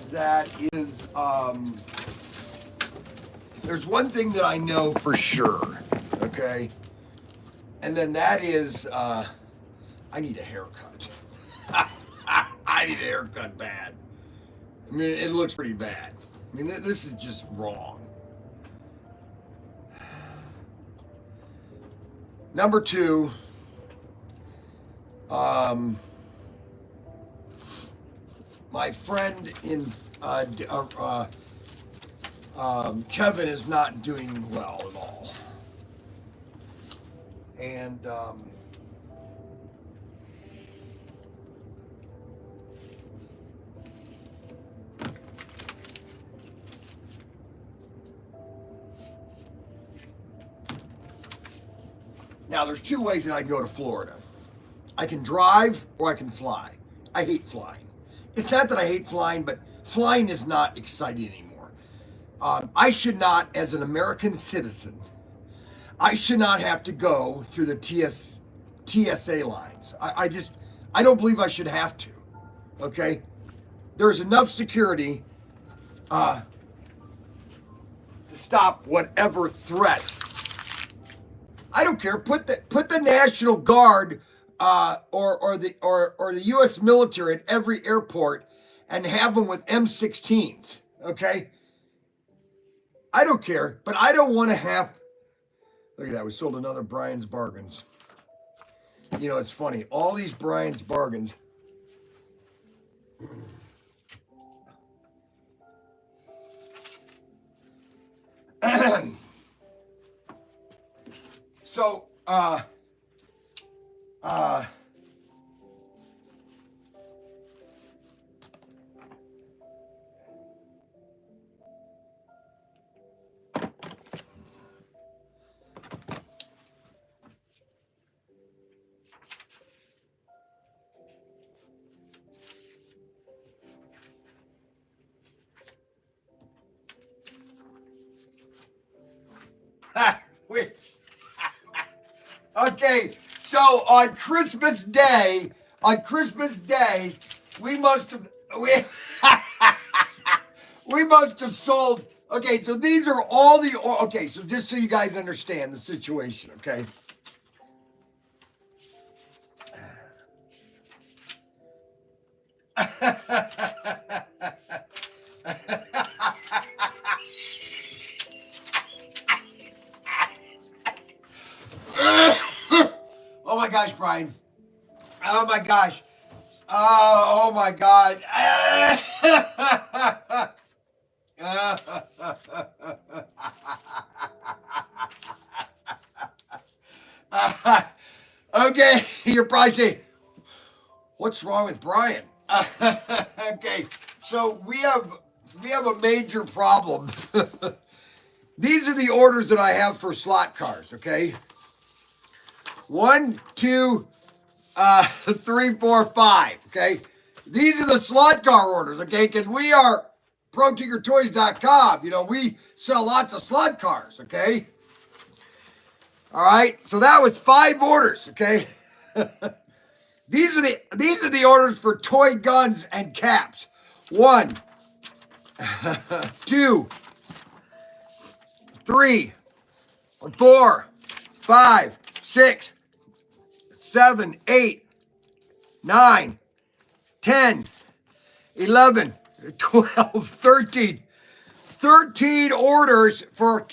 that is, there's one thing that I know for sure, okay? And then that is, I need a haircut. I need a haircut bad. I mean, it looks pretty bad. I mean, this is just wrong. Number two, my friend in Kevin is not doing well at all, and now there's two ways that I can go to Florida. I can drive or I can fly. I hate flying. It's not that I hate flying, but flying is not exciting anymore. I should not, as an American citizen, I should not have to go through the TSA lines. I don't believe I should have to. Okay? There's enough security to stop whatever threat. I don't care. Put the National Guard or the U.S. military at every airport and have them with M16s. Okay, I don't care, but I don't want to have. Look at that. We sold another Brian's Bargains. You know, it's funny. All these Brian's Bargains. So, which, okay, so on Christmas Day, we must have we must have sold. Okay, so these are all the. Okay, so just so you guys understand the situation, okay. Oh my gosh, Brian. Oh my gosh. Oh my God. Okay, you're probably saying, what's wrong with Brian? Okay, so we have a major problem. These are the orders that I have for slot cars, okay? 1, 2, 3, 4, 5, okay? These are the slot car orders, okay? Because we are Protinkertoys.com. You know, we sell lots of slot cars, okay? All right, so that was 5 orders, okay? These are the orders for toy guns and caps. 1, 2, 3, 4, 5, 6, 7, 8, 9, 10, 11, 12, 13. 13 orders for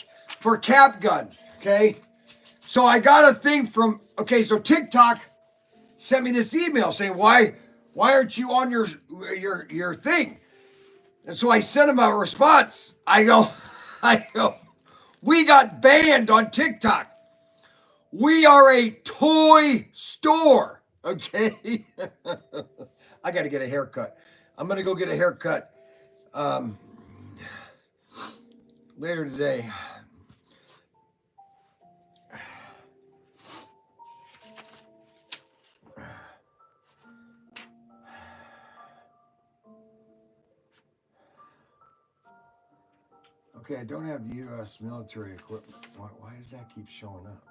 cap guns, okay? So I got a thing from, okay, so TikTok sent me this email saying, why aren't you on your thing? And so I sent him a response. I go, we got banned on TikTok. We are a toy store, okay? I got to get a haircut. I'm going to go get a haircut later today. Okay, I don't have the U.S. military equipment. Why does that keep showing up?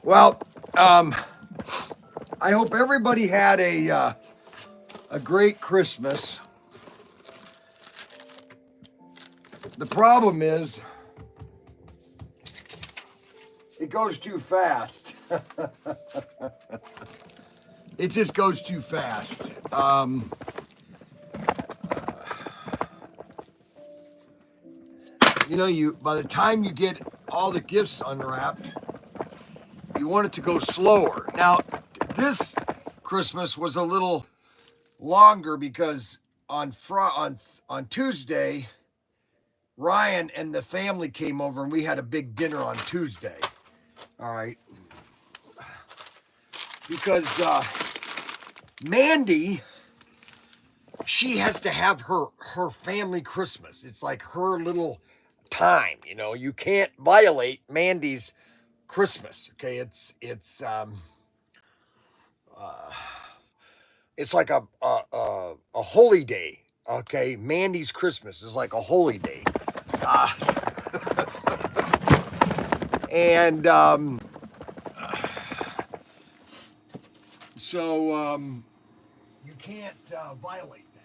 Well, I hope everybody had a great Christmas. The problem is, it goes too fast. It just goes too fast. You know, by the time you get all the gifts unwrapped, you want it to go slower. Now, this Christmas was a little longer because on Tuesday, Ryan and the family came over and we had a big dinner on Tuesday. All right. Because Mandy, she has to have her family Christmas. It's like her little time, you know. You can't violate Mandy's Christmas. Okay, it's like a holy day. Okay, Mandy's Christmas is like a holy day, and so you can't violate that.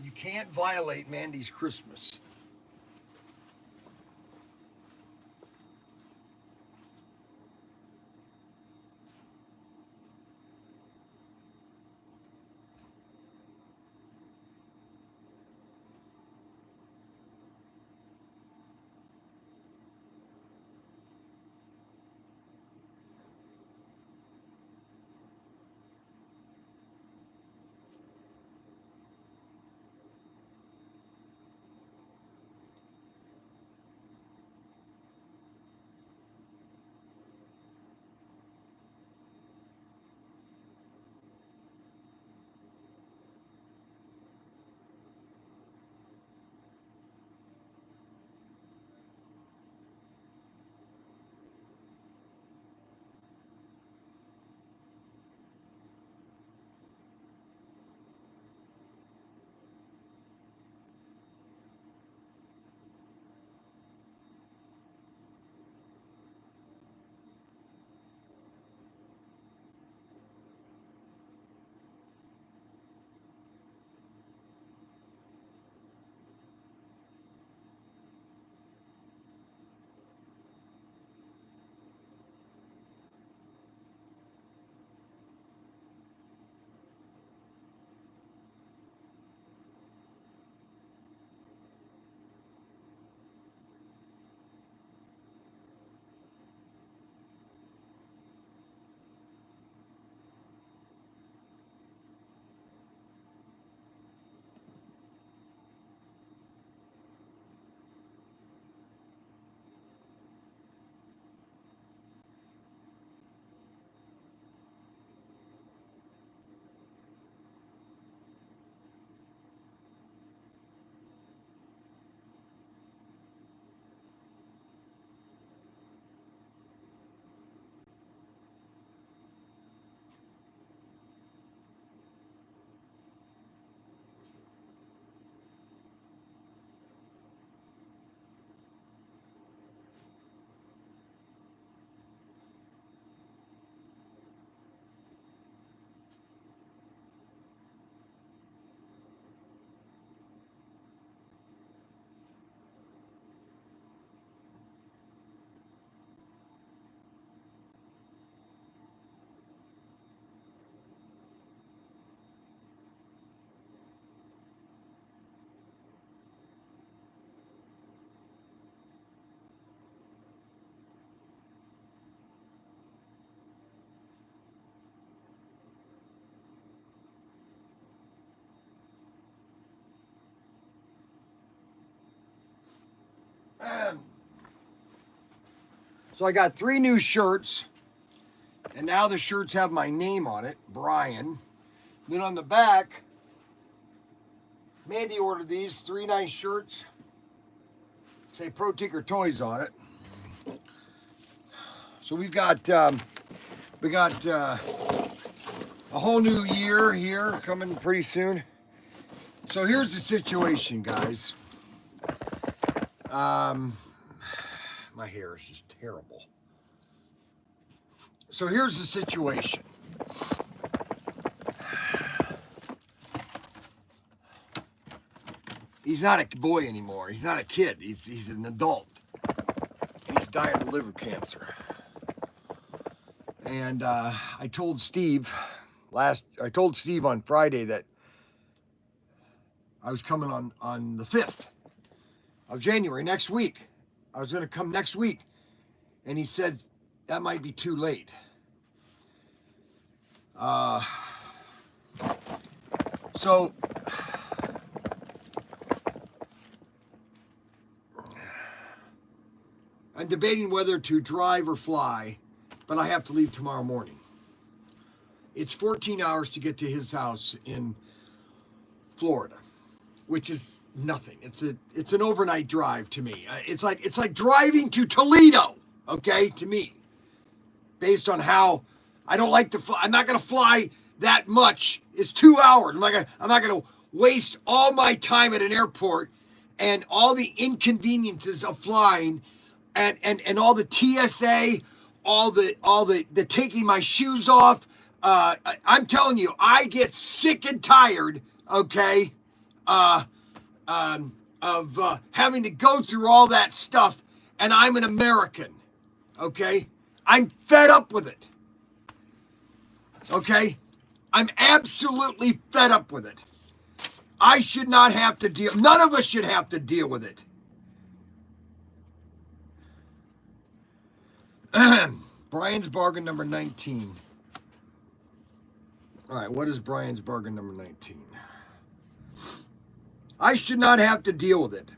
You can't violate Mandy's Christmas. So I got 3 new shirts, and now the shirts have my name on it, Brian. Then on the back, Mandy ordered these 3 nice shirts. say Protinkertoys on it. So we got a whole new year here coming pretty soon. So here's the situation, guys. My hair is just terrible. So here's the situation. He's not a boy anymore. He's not a kid. He's an adult. He's dying of liver cancer. And I told Steve on Friday that I was coming on the 5th of January next week. I was going to come next week. And he said that might be too late. So I'm debating whether to drive or fly, but I have to leave tomorrow morning. It's 14 hours to get to his house in Florida, which is nothing. It's an overnight drive to me. It's like driving to Toledo, okay, to me. Based on how I don't like to fly. I'm not going to fly that much. It's 2 hours. I'm not going to waste all my time at an airport and all the inconveniences of flying and all the TSA, all the taking my shoes off. I'm telling you, I get sick and tired, okay, of having to go through all that stuff, and I'm an American, okay? I'm fed up with it, okay? I'm absolutely fed up with it. I should not have to deal, none of us should have to deal with it. Brian's bargain number 19. All right, what is Brian's bargain number 19? I should not have to deal with it.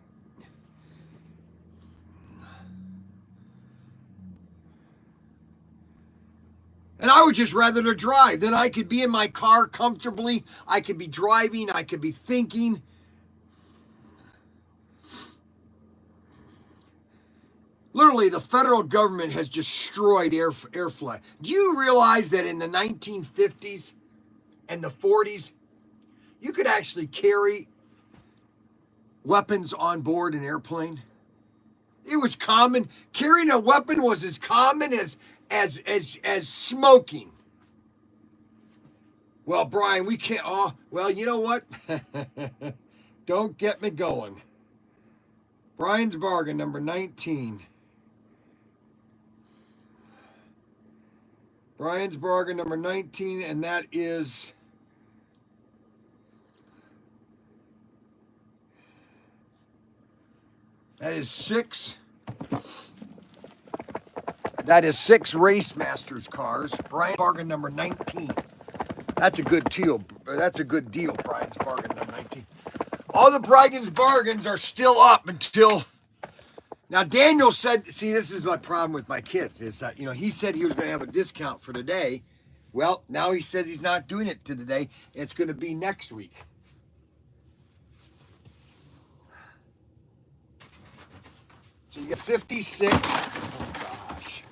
And I would just rather to drive. Then I could be in my car comfortably. I could be driving. I could be thinking. Literally, the federal government has destroyed air flight. Do you realize that in the 1950s and the 40s, you could actually carry weapons on board an airplane? It was common. Carrying a weapon was as common as smoking. Well, Brian, we can't. Oh, well, you know what? Don't get me going. Brian's bargain number 19. Brian's bargain number 19, and that is six. That is 6 Race Masters cars. Brian's bargain number 19. That's a good deal. That's a good deal, Brian's bargain number 19. All the Brian's bargains are still up until... Now, Daniel said, see, this is my problem with my kids, is that, he said he was going to have a discount for today. Well, now he said he's not doing it to today. It's going to be next week. So you get 56. Oh, gosh.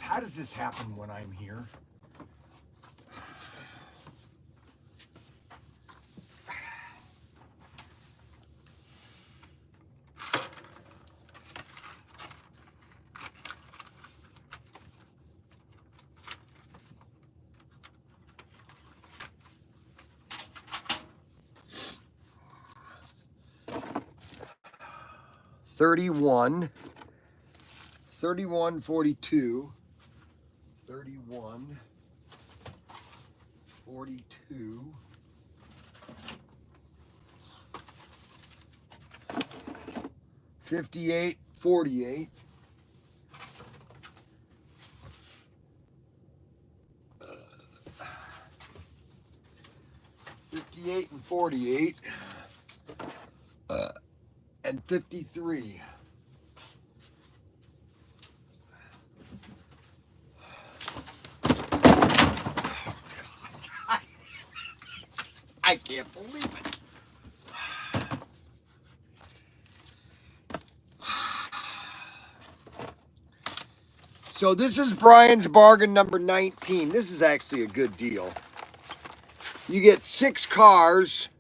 How does this happen when I'm here? $31, $41.42, $31.42, $58.48, $58.48, and 53. I can't believe it. So this is Brian's bargain number 19. This is actually a good deal. You get 6 cars.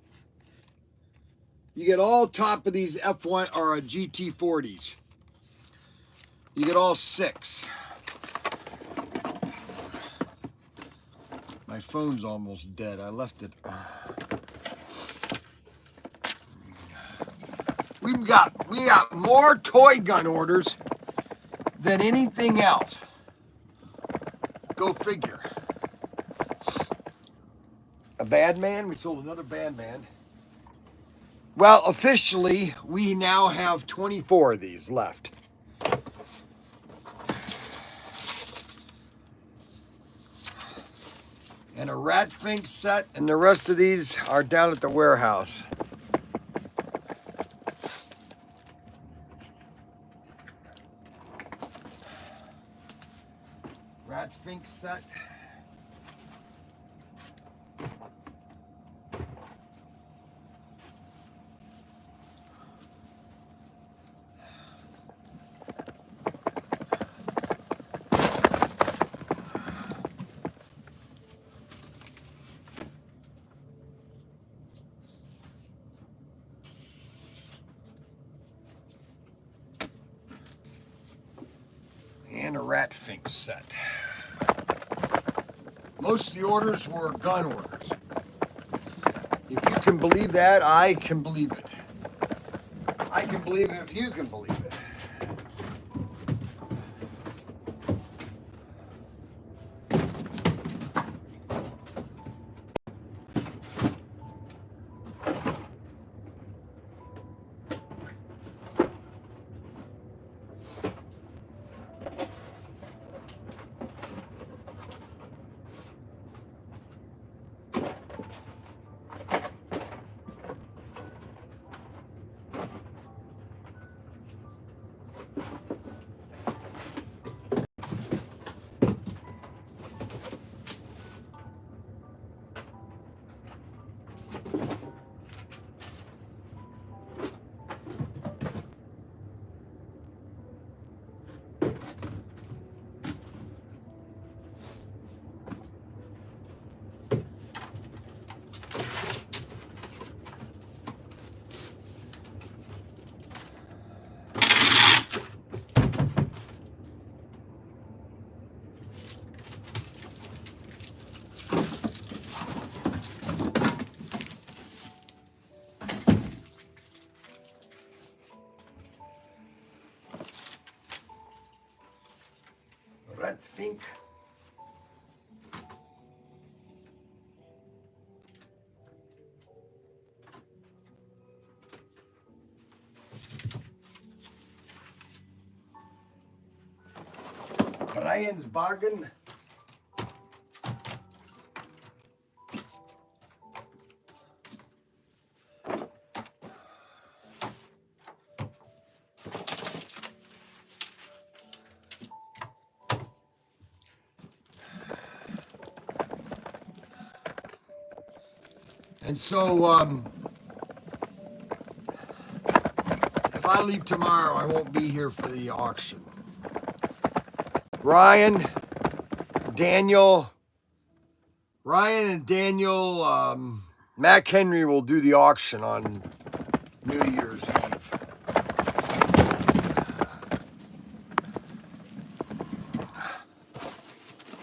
You get all top of these F1 or GT40s. You get all 6. My phone's almost dead. I left it. We got more toy gun orders than anything else. Go figure. A bad man? We sold another bad man. Well, officially, we now have 24 of these left. And a rat fink set, and the rest of these are down at the warehouse. Rat fink set. And a rat fink set. Most of the orders were gun orders. If you can believe that, I can believe it. I can believe it if you can believe it. Rat fink. Brian's bargain. And so, if I leave tomorrow, I won't be here for the auction. Ryan and Daniel, Mac Henry will do the auction on New Year's Eve.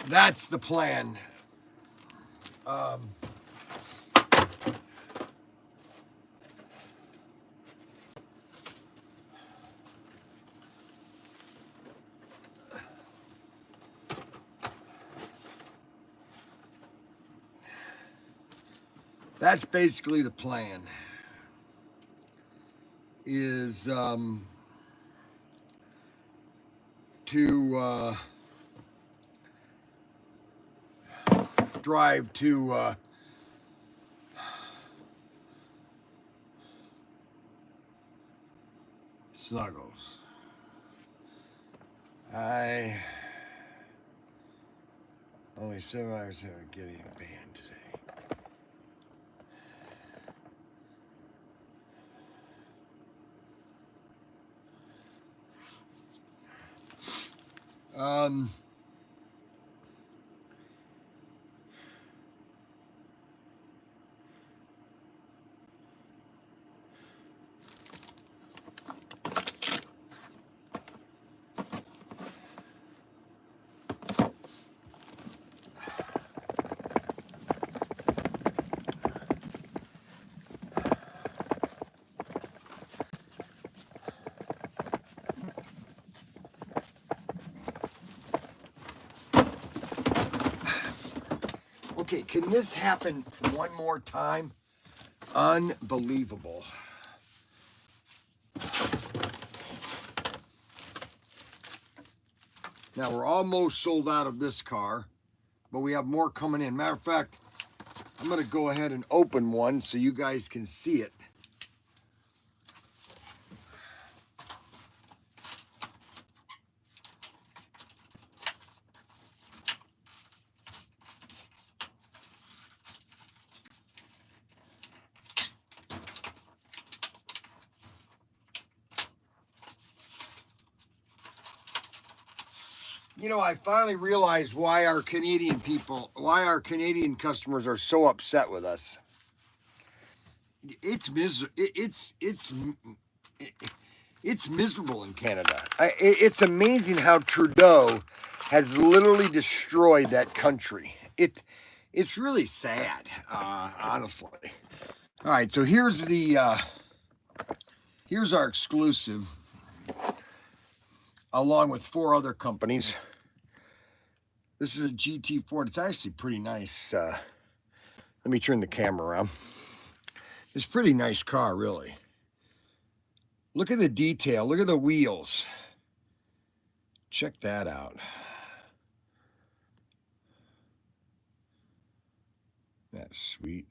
That's the plan. That's basically the plan. Is to drive to Snuggles. I only 7 hours have getting a band today. Um, okay, can this happen one more time? Unbelievable. Now we're almost sold out of this car, but we have more coming in. Matter of fact, I'm gonna go ahead and open one so you guys can see it. You know, I finally realized why our Canadian customers are so upset with us. It's miserable in Canada. It's amazing how Trudeau has literally destroyed that country. It's really sad, honestly. All right, so here's our exclusive, along with 4 other companies. This is a GT Ford. It's actually pretty nice. Let me turn the camera around. It's a pretty nice car, really. Look at the detail. Look at the wheels. Check that out. That's sweet.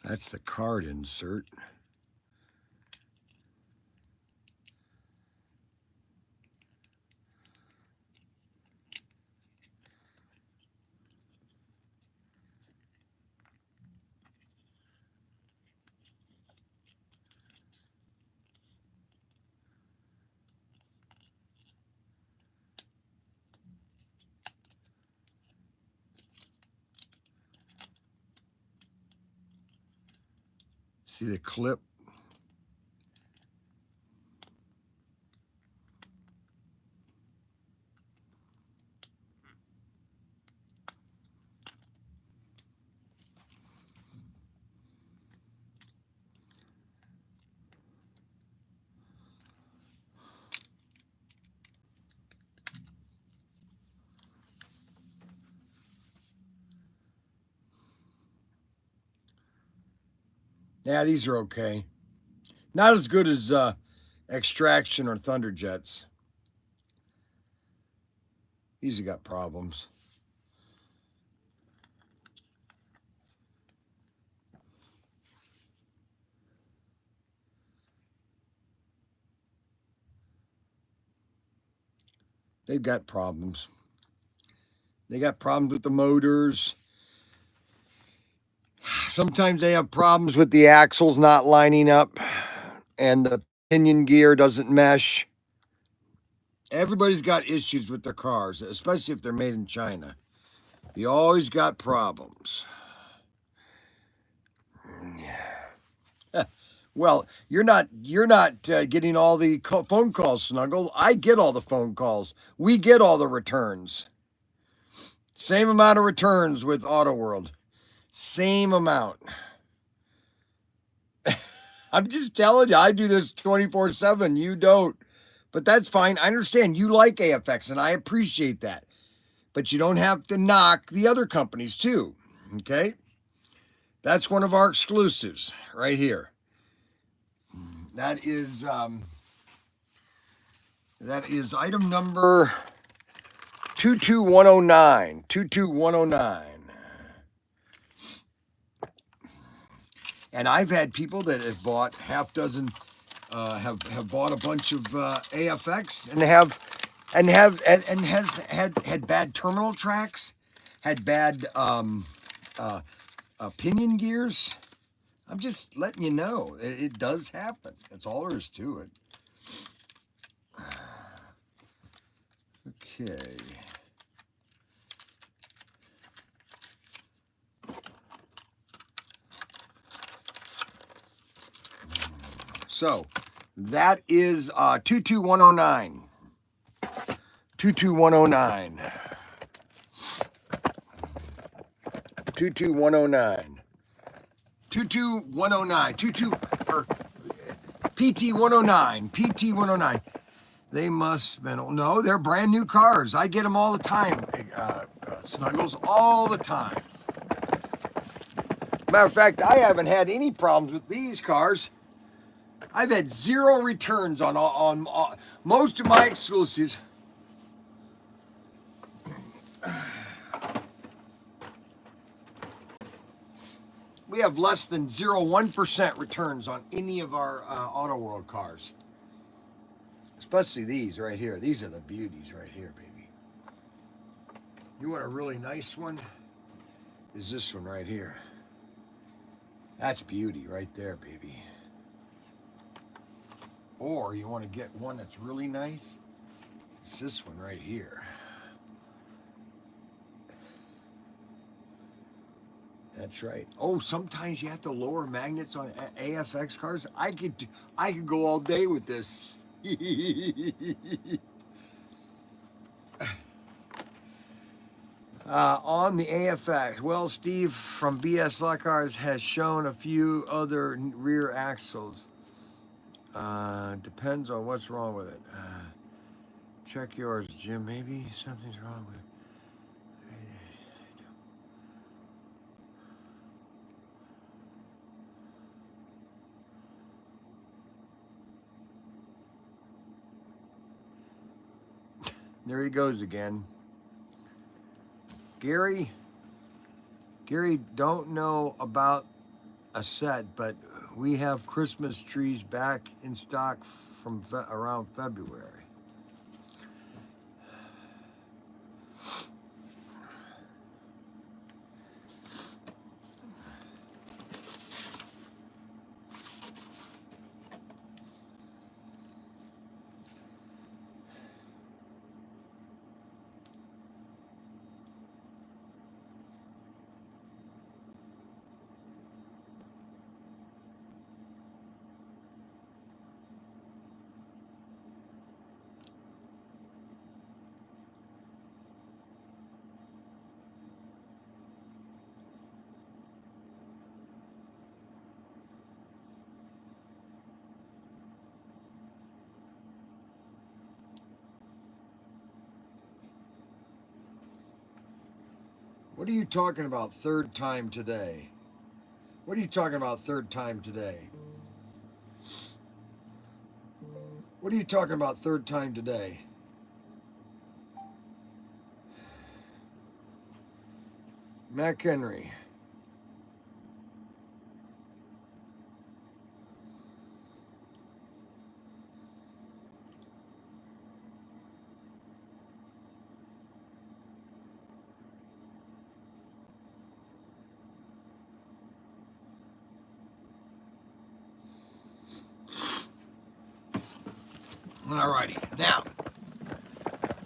That's the card insert. See the clip? Yeah, these are okay. Not as good as Extraction or Thunderjets. These have got problems. They've got problems. They got problems with the motors. Sometimes they have problems with the axles not lining up and the pinion gear doesn't mesh. Everybody's got issues with their cars, especially if they're made in China. You always got problems. Well, you're not getting all the phone calls, Snuggle. I get all the phone calls. We get all the returns. Same amount of returns with Auto World. Same amount. I'm just telling you, I do this 24/7. You don't. But that's fine. I understand you like AFX, and I appreciate that. But you don't have to knock the other companies, too. Okay? That's one of our exclusives right here. That is That is item number 22109. 22109. And I've had people that have bought half dozen, have bought a bunch of AFX and has had bad terminal tracks, had bad pinion gears. I'm just letting you know it does happen. That's all there is to it. Okay. So that is 22109. 22109. 22109. 22109. 22 or PT 109. PT 109. They must been, no, they're brand new cars. I get them all the time, Snuggles, all the time. Matter of fact, I haven't had any problems with these cars. I've had 0 returns on most of my exclusives. We have less than 0.1% returns on any of our Auto World cars. Especially these right here. These are the beauties right here, baby. You want a really nice one? Is this one right here. That's beauty right there, baby. Or you want to get one that's really nice? It's this one right here. That's right. Oh, sometimes you have to lower magnets on AFX cars. I could go all day with this. On the AFX, well, Steve from BS Lot Cars has shown a few other rear axles. Depends on what's wrong with it. Check yours, Jim. Maybe something's wrong with it. There he goes again. Gary, don't know about a set, but we have Christmas trees back in stock from around February. What are you talking about third time today? What are you talking about third time today? What are you talking about third time today? Mac Henry. Alrighty, now,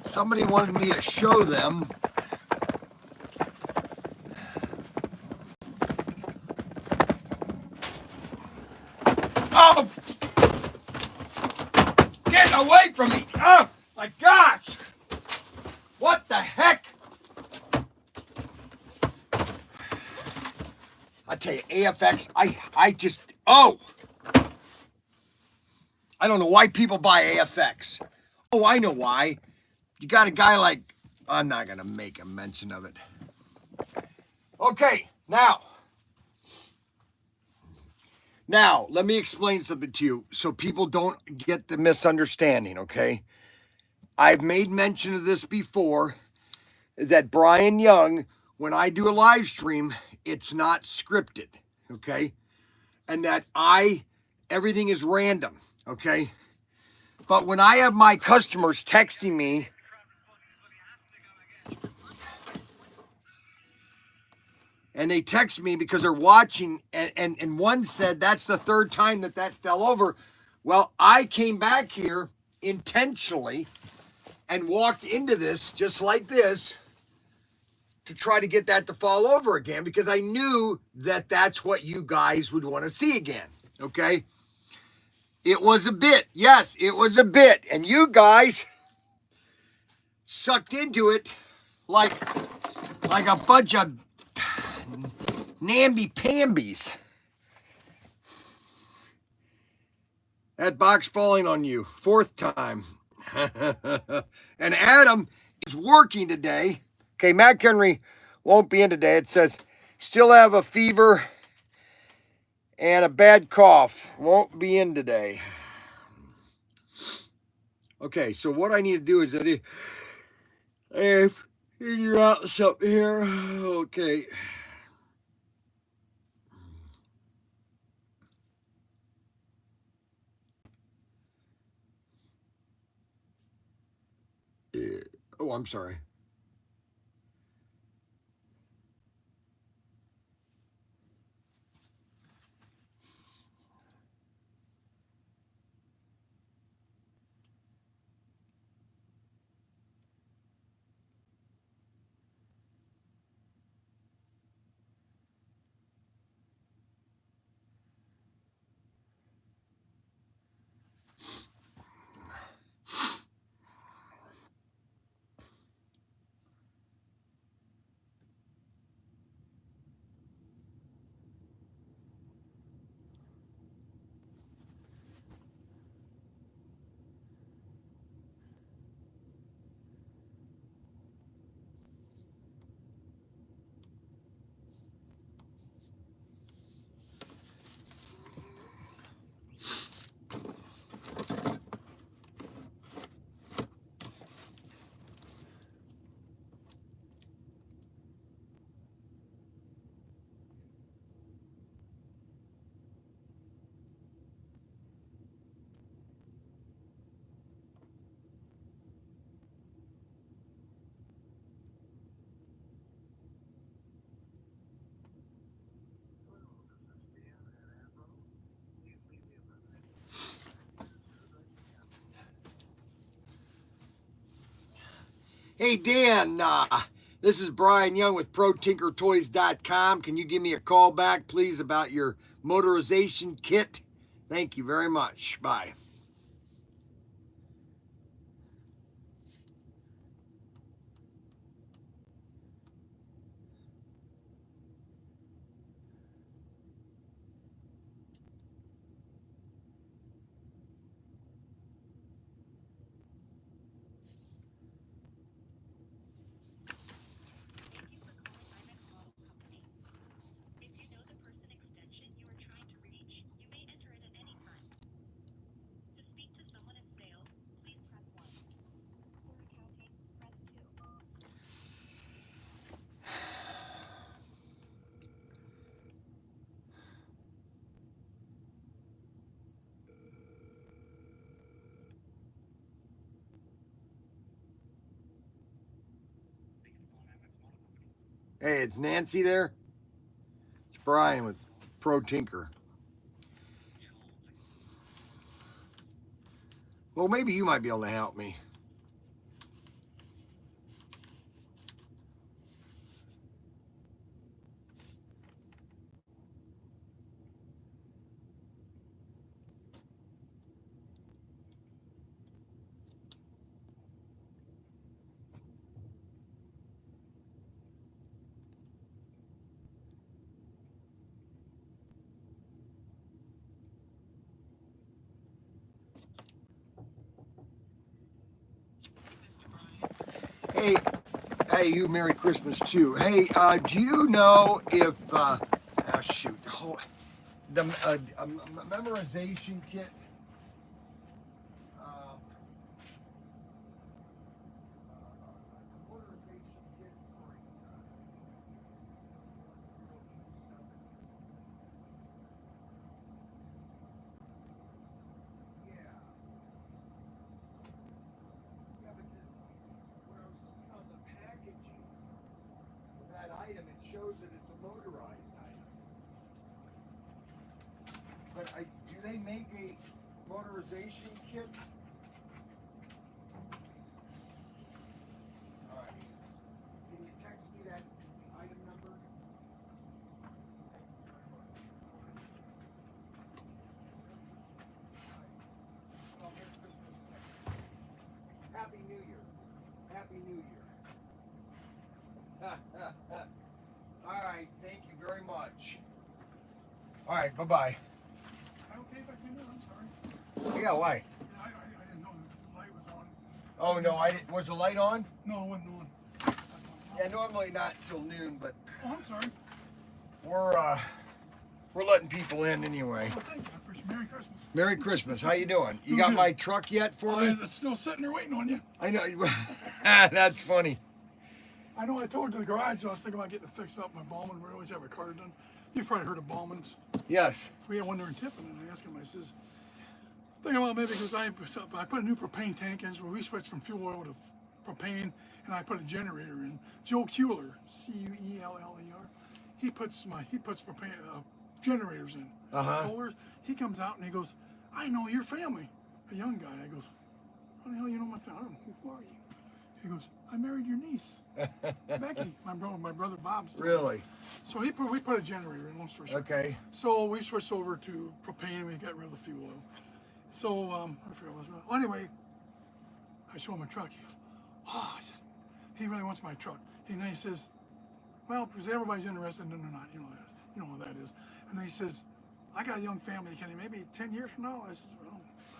somebody wanted me to show them oh, get away from me. Oh my gosh, what the heck? I tell you, AFX, I just, oh, I don't know why people buy AFX. Oh, I know why. You got a guy like, I'm not going to make a mention of it. Okay, now, let me explain something to you so people don't get the misunderstanding, okay? I've made mention of this before, that Brian Young, when I do a live stream, it's not scripted, okay? And that everything is random, okay? But when I have my customers texting me, and they text me because they're watching, and one said that's the third time that fell over. Well, I came back here intentionally and walked into this just like this to try to get that to fall over again, because I knew that that's what you guys would want to see again, okay? It was a bit. Yes, it was a bit. And you guys sucked into it like a bunch of namby-pambies. That box falling on you. 4th time. And Adam is working today. Okay, Matt Henry won't be in today. It says, still have a fever and a bad cough. Won't be in today. Okay, so what I need to do is that if figure out something here. Okay. Oh, I'm sorry. Hey, Dan, this is Brian Young with Protinkertoys.com. Can you give me a call back, please, about your motorization kit? Thank you very much. Bye. Hey, it's Nancy there. It's Brian with Pro Tinker. Well, maybe you might be able to help me. Hey, you, Merry Christmas too. Hey, do you know if, the memorization kit, they make a motorization kit? All right. Can you text me that item number? Well, Merry Christmas. Happy New Year. Happy New Year. All right. Thank you very much. All right. Bye-bye. Okay, if I came in, I'm sorry. Yeah, why? I didn't know the light was on. Oh, no, I didn't. Was the light on? No, it wasn't on. Yeah, normally not till noon, but Oh, I'm sorry. we're letting people in anyway. Oh, thank you. I appreciate Merry Christmas. Merry Christmas. How you doing? You Doing got good. my truck yet for me? It's still sitting there waiting on you. I know. That's funny. I know I told you the garage, I was thinking about getting it fixed up. My Ballman, we always have a car done. You've probably heard of Ballman's. Yes. We had one there in Tiffin, and I asked him, I says, thinking about maybe because I put a new propane tank in, so we switched from fuel oil to propane, and I put a generator in. Joe Kuehler, Cueller, he puts propane generators in. Uh-huh. Coolers. He comes out and he goes, I know your family. A young guy. I goes, how the hell you know my family? I don't know. Who are you? He goes, I married your niece, Becky. My brother Bob's. Really? So we put a generator in, long story short. Okay. So we switched over to propane. We got rid of the fuel oil. So I forgot what it was. Well, anyway, I show him my truck. He goes, oh, I said, he really wants my truck. And then he says, well, because everybody's interested, no, they're not. You know what that is. And then he says, I got a young family. Can he maybe 10 years from now? I said, well.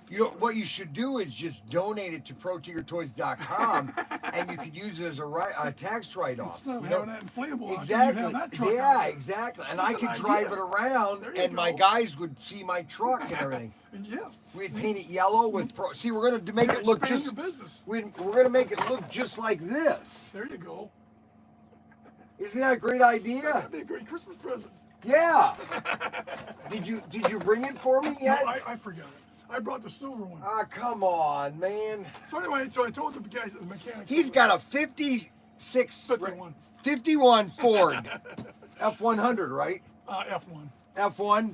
You know, what you should do is just donate it to Protinkertoys.com and you could use it as a tax write-off. Instead of You having know? that inflatable, Exactly. you have that truck Yeah, out. exactly. And That's I an could idea. drive it around There you and my go. guys would see my truck and everything. And yeah. We'd paint it yellow with see, we're going to make it look Expand just your business. we're going to make it look just like this. There you go. Isn't that a great idea? That'd be a great Christmas present. Yeah. Did you bring it for me yet? No, I forgot it. I brought the silver one. Ah, come on, man. So anyway, I told the guys, the mechanic. He's got a 56 51. 51 Ford F100, right? F1. F1.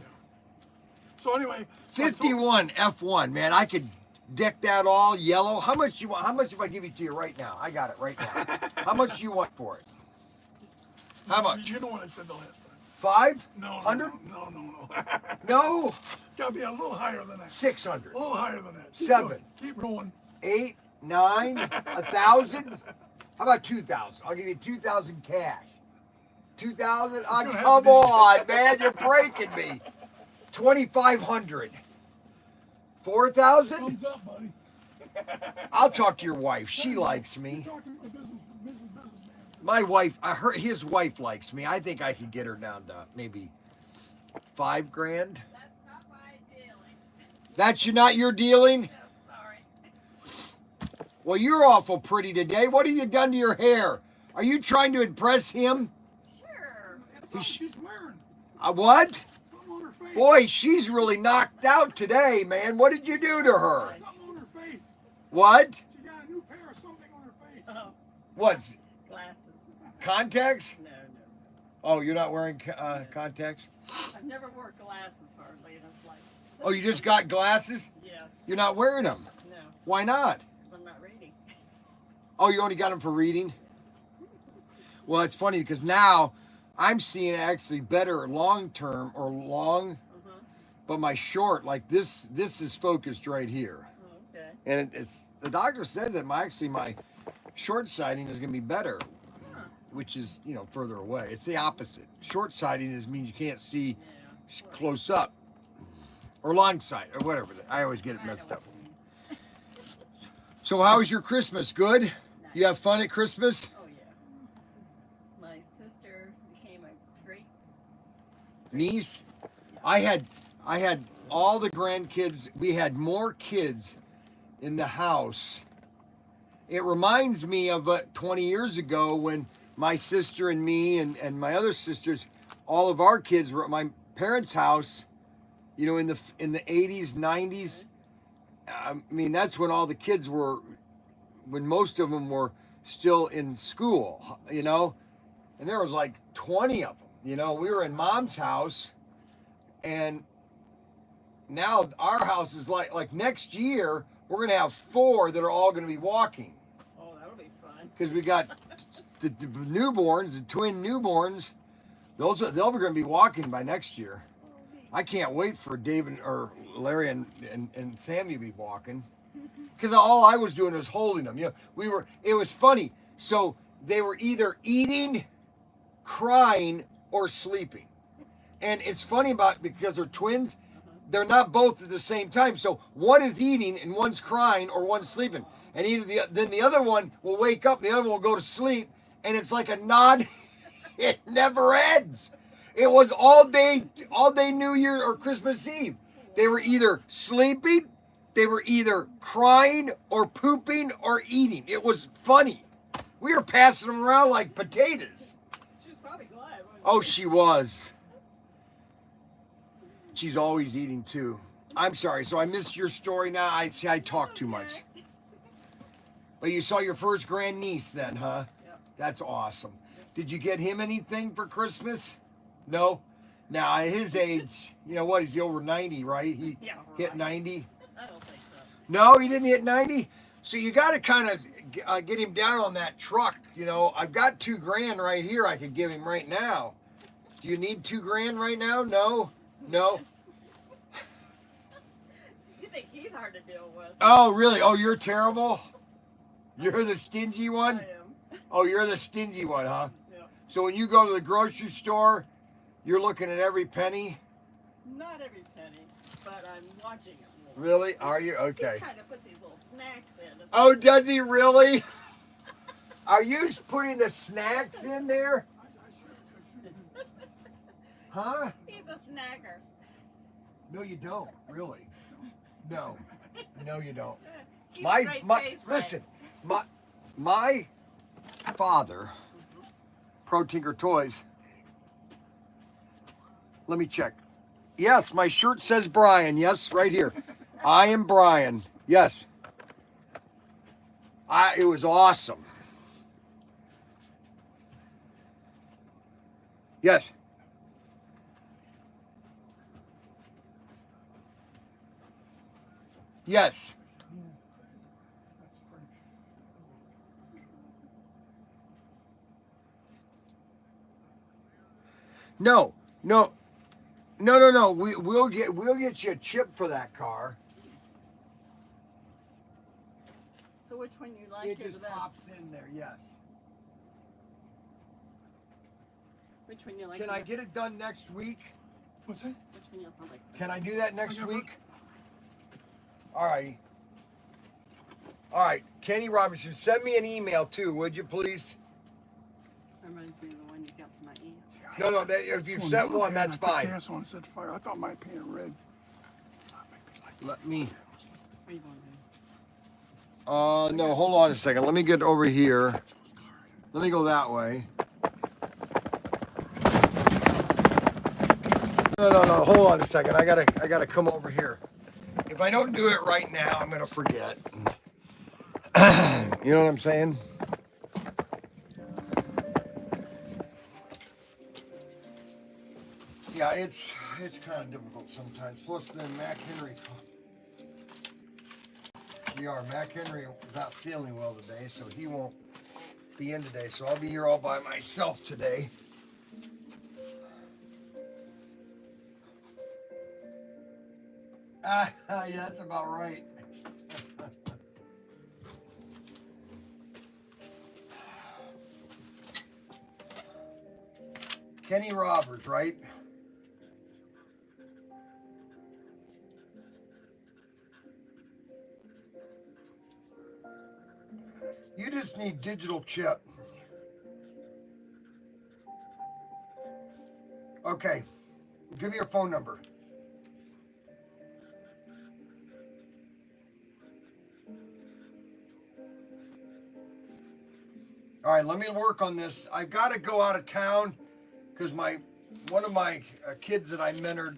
So anyway. so I told- 51 F1, man. I could deck that all yellow. How much do you want? How much if I give it to you right now? I got it right now. How much do you want for it? How much? You know what I said the last time. 5? No. 100? No. No. Gotta be a little higher than that. 600. A little higher than that. Keep 7. going. Keep rolling. 8, 9, 1,000. How about 2,000? I'll give you 2,000 cash. 2,000? Oh, gonna have come to be- on, man. You're breaking me. 2,500. 4,000? Thumbs up, buddy. I'll talk to your wife. She likes me. Talking to my business man. My wife, his wife likes me. I think I could get her down to maybe $5 grand. That's not my dealing. That's not your dealing? No, sorry. Well, you're awful pretty today. What have you done to your hair? Are you trying to impress him? Sure. That's what she's wearing. What? Something on her face. Boy, she's really knocked out today, man. What did you do to her? Something on her face. What? She got a new pair of something on her face. Oh, What? glasses. Contacts? No. Oh, you're not wearing contacts? I've never wore glasses hardly in this life. Oh, you just got glasses? Yes. You're not wearing them. No, Why not? I'm not reading. Oh, you only got them for reading? Well, it's funny because now I'm seeing actually better long term or long, but my short, like this is focused right here. Oh, okay. And it's the doctor says that my short sighting is going to be better, Huh. which is, further away. It's the opposite. Short sighting means you can't see Yeah. close up, or long sight, or whatever. I always get it I know messed what up. you mean. So how was your Christmas? Good? You have fun at Christmas? Oh, yeah. My sister became a great. Niece? I had all the grandkids. We had more kids in the house. It reminds me of 20 years ago when my sister and me and my other sisters, all of our kids were at my parents' house, in the 80s, 90s. I mean, that's when all the kids were, when most of them were still in school, and there was like 20 of them. We were in Mom's house, and now our house is like next year we're gonna have 4 that are all gonna be walking Oh, that'll be fun. because we got the newborns, the twin newborns. They'll be gonna be walking by next year. Oh, neat. I can't wait for David or Larry and Sammy to be walking because all I was doing was holding them. You know, it was funny. So they were either eating, crying, or sleeping. And it's funny because they're twins, they're not both at the same time. So one is eating and one's crying or one's sleeping. And then the other one will wake up, the other one will go to sleep, and it's like a non. It never ends. It was all day New Year or Christmas Eve. They were either sleeping, they were either crying or pooping or eating. It was funny. We were passing them around like potatoes. She was probably glad. Oh, she was. She's always eating too. I'm sorry. So I missed your story now. I talk too much. But you saw your first grandniece then, huh? Yep. That's awesome. Did you get him anything for Christmas? No? Now, at his age, you know what? He's over 90, right? He hit 90? I don't think so. No, he didn't hit 90? So you got to kind of get him down on that truck. You know, I've got $2,000 right here I could give him right now. Do you need $2,000 right now? No? No? You think he's hard to deal with? Oh, really? Oh, you're terrible? You're the stingy one? I am. Oh, you're the stingy one, huh? Yeah. So when you go to the grocery store, you're looking at every penny? Not every penny, but I'm watching it more. Really? Are you? Okay. He kind of puts these little snacks in. Oh, does he really? Are you putting the snacks in there? Huh? He's a snacker. No, you don't. Really? No. No, you don't. Keep My straight face, right? listen, my father, Protinkertoys. Let me check. Yes, my shirt says Brian. Yes, right here. I am Brian. Yes. It was awesome. Yes. Yes. No. We'll get you a chip for that car. So which one you like It here the just best? pops in there. Yes. Which one you like? Can the I best? get it done next week? What's that? Which one you like? Can I do that next Okay, week? All right. All right, Kenny Robinson, send me an email too, would you please? Reminds me of the one you got from my aunt. No, if you've sent one, that's fine. Gas on, set fire. I thought my painted red. Let me. What are you going to do? No, hold on a second. Let me get over here. Let me go that way. No. Hold on a second. I gotta come over here. If I don't do it right now, I'm gonna forget. You know what I'm saying? Yeah, it's kind of difficult sometimes. Plus, then Mac Henry. Mac Henry is not feeling well today, so he won't be in today. So I'll be here all by myself today. Yeah, that's about right. Kenny Roberts, right? You just need digital chip. Okay. Give me your phone number. All right, let me work on this. I've got to go out of town because one of my kids that I mentored,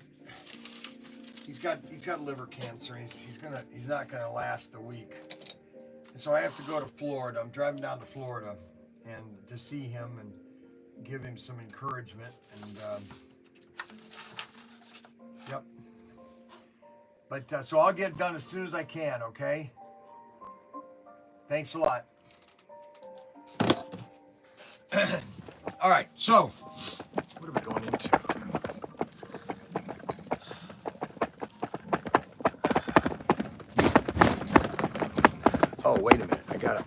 he's got liver cancer. He's not gonna last a week, and so I have to go to Florida. I'm driving down to Florida and to see him and give him some encouragement. And yep. But so I'll get it done as soon as I can, okay? Thanks a lot. All right, so what are we going into? Oh, wait a minute. I got it.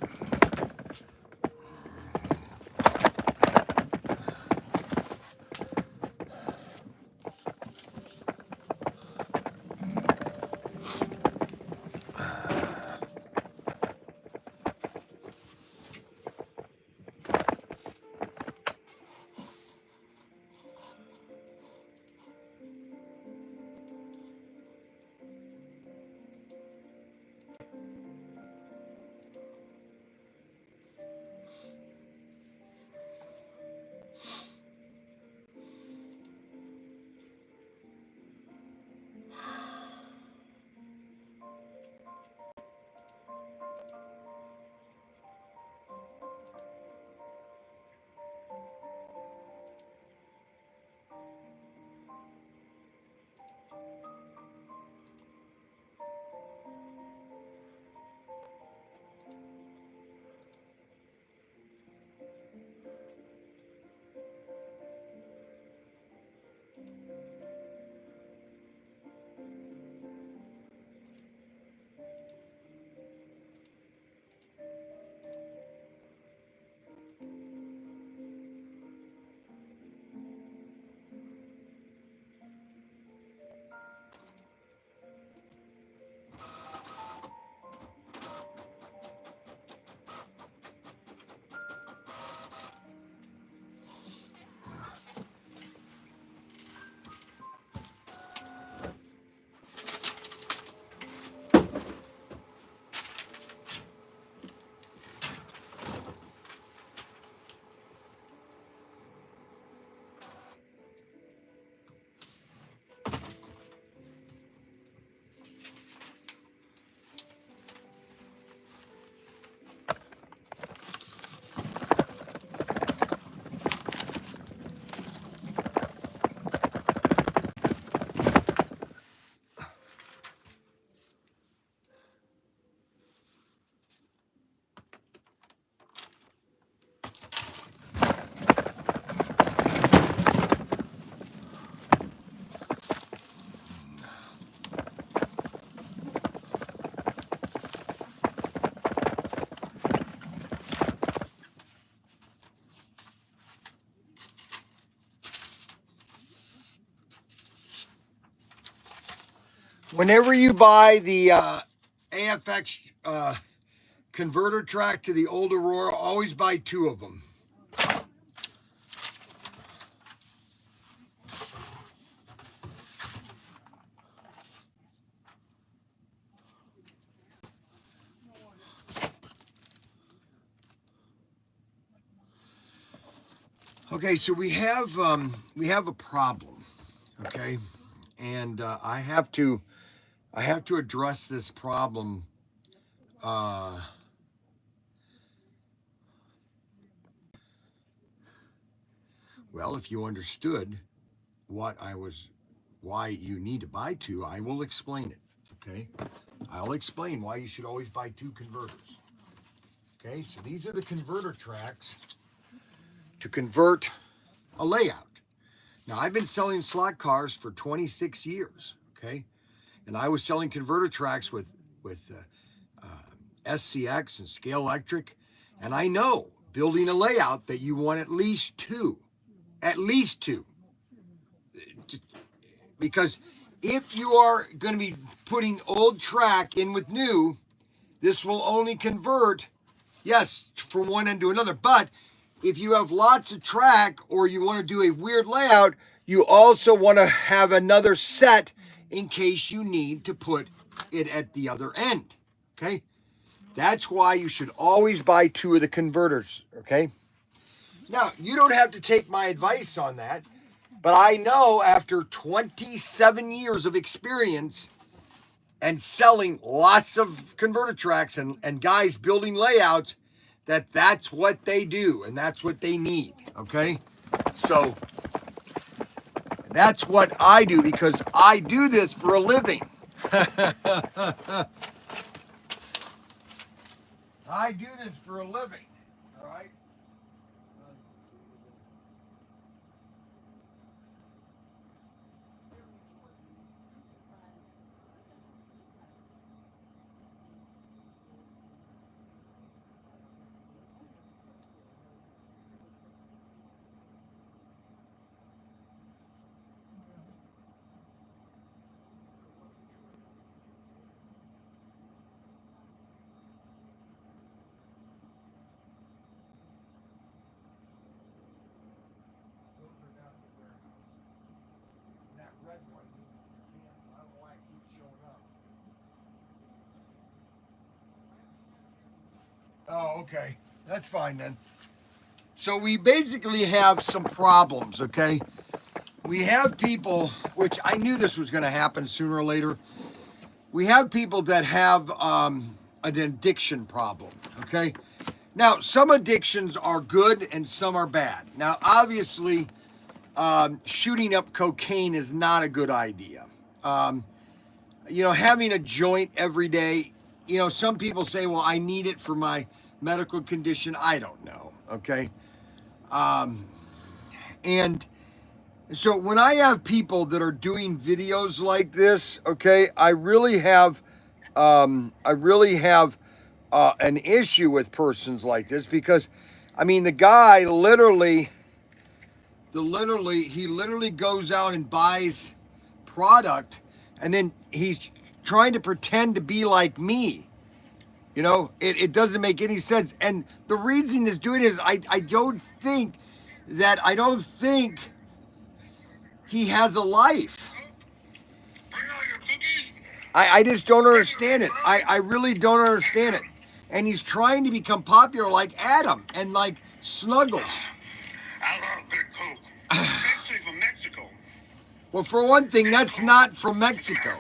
Whenever you buy the AFX converter track to the old Aurora, always buy 2 of them. Okay, so we have a problem, okay, and I have to address this problem. Well, if you understood why you need to buy 2, I will explain it. Okay, I'll explain why you should always buy 2 converters. Okay, so these are the converter tracks to convert a layout. Now, I've been selling slot cars for 26 years, okay? And I was selling converter tracks with SCX and Scale Electric. And I know building a layout that you want at least 2. At least 2. Because if you are going to be putting old track in with new, this will only convert, yes, from one end to another. But if you have lots of track or you want to do a weird layout, you also want to have another set in case you need to put it at the other end, okay? That's why you should always buy 2 of the converters, okay? Now, you don't have to take my advice on that, but I know after 27 years of experience and selling lots of converter tracks and guys building layouts, that's what they do and that's what they need, okay? So that's what I do because I do this for a living. I do this for a living, all right? That red one needs to cancel. I don't know why it keeps showing up. Oh, okay. That's fine then. So we basically have some problems, okay? We have people, which I knew this was going to happen sooner or later. We have people that have an addiction problem, okay? Now, some addictions are good and some are bad. Now, obviously, shooting up cocaine is not a good idea. Having a joint every day, some people say, well, I need it for my medical condition. I don't know, okay? And so when I have people that are doing videos like this, okay, I really have an issue with persons like this because, I mean, the guy he literally goes out and buys product, and then he's trying to pretend to be like me. It doesn't make any sense. And the reason he's doing it is I don't think he has a life. I just don't understand it. I really don't understand it. And he's trying to become popular like Adam and like Snuggles. I love good Coke. Especially from Mexico. Well, for one thing, that's not from Mexico.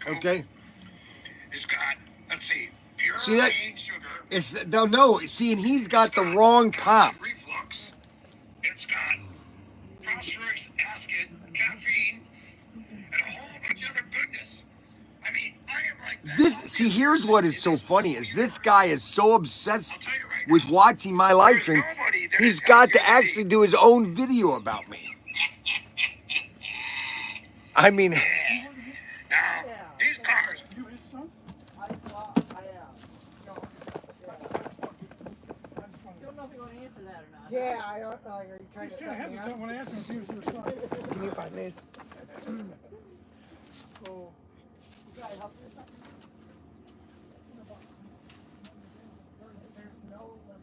Okay? It's got, let's see, pure See that? cane sugar. See, and he's got the wrong pop. Reflux. It's got phosphorus acid, caffeine, and a whole bunch of other goodness. I mean, I am like that. Here's what is so funny is this guy is so obsessed with watching my live stream, he's got to actually do his own video about me. I mean, Now, these cars. You his son? I am. No. Don't know if you want to answer that or not. Yeah, I don't like. Are you trying He's to kind of set me hesitant up? when I ask him if he was your son. Give me 5 minutes. So, Can I help you with something? There's no whatever.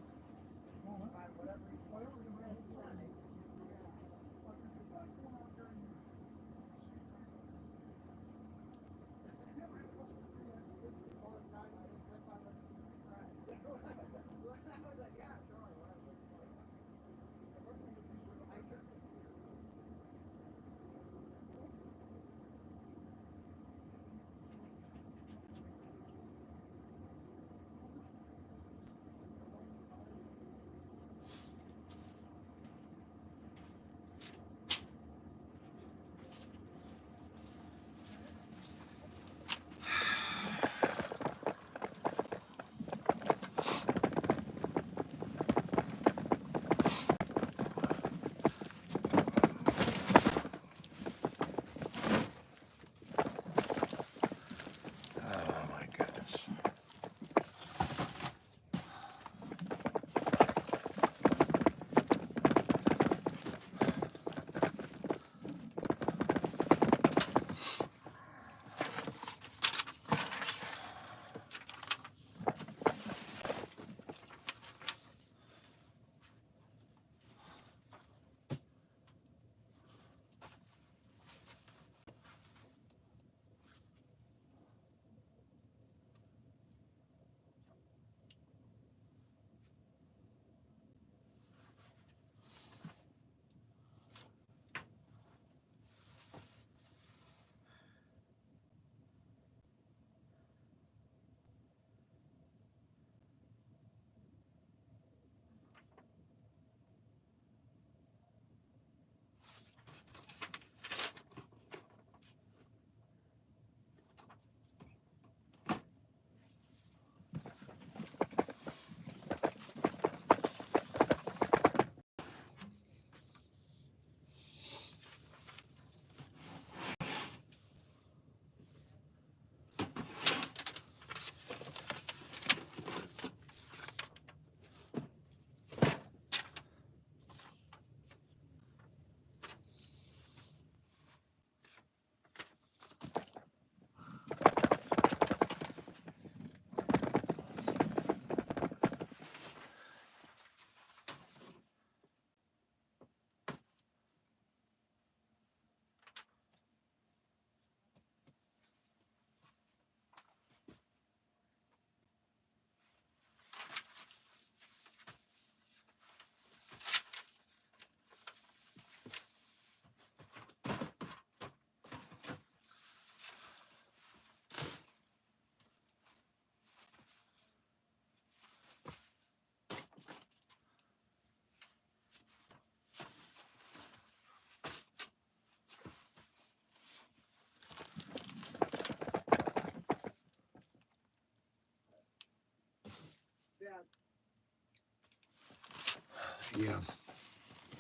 Yeah.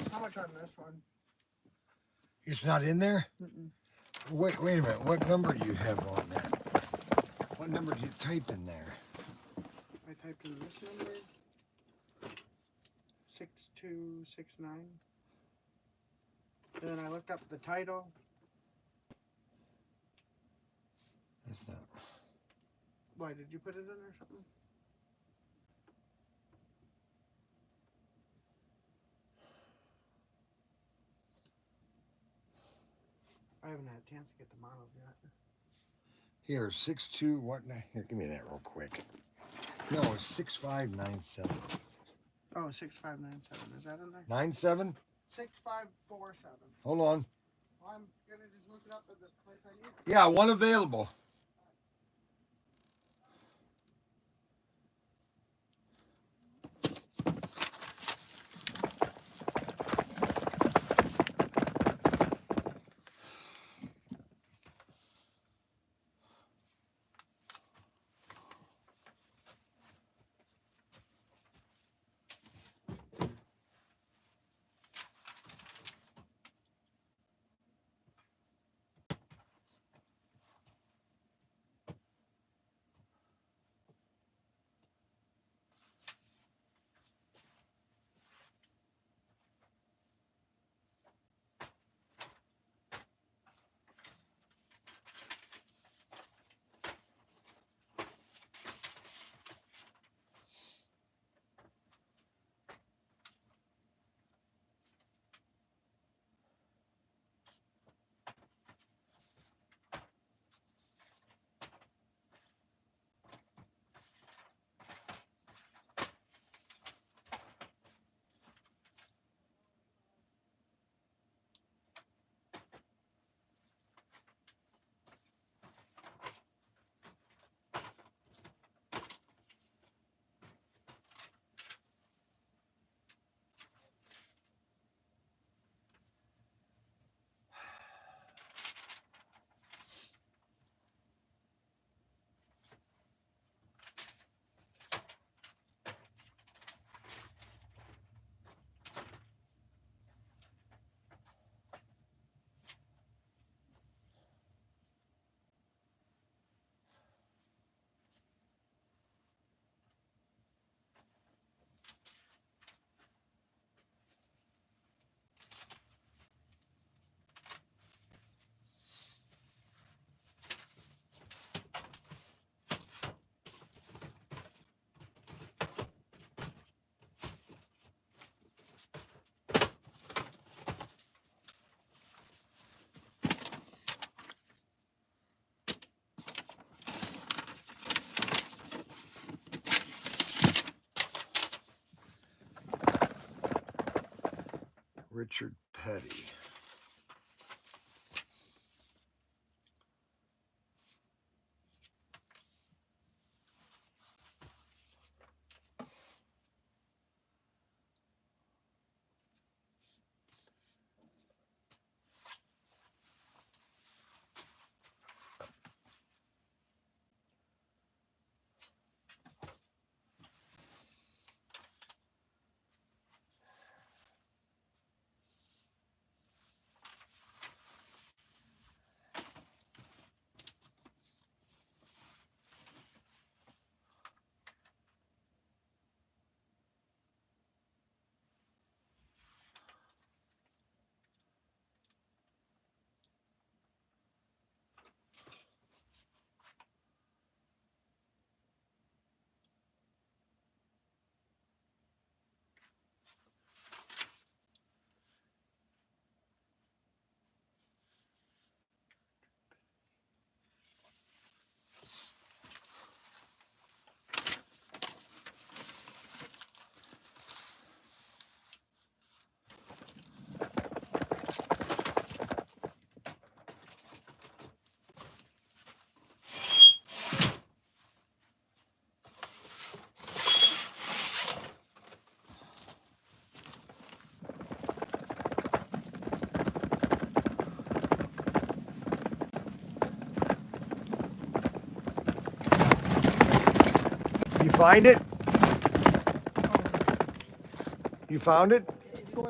How much on this one? It's not in there? Mm-mm. Wait a minute. What number do you have on that? What number do you type in there? I typed in this number. 6269. And then I looked up the title. That's not. Why, did you put it in or something? I haven't had a chance to get the models yet. Here, 62. What? Here, give me that real quick. No, it's 6597. Oh, 6597. Is that in there? 97? 6547. Hold on. Well, I'm gonna just look it up at the place I need. Yeah, one available. Richard Petty. You find it? You found it? So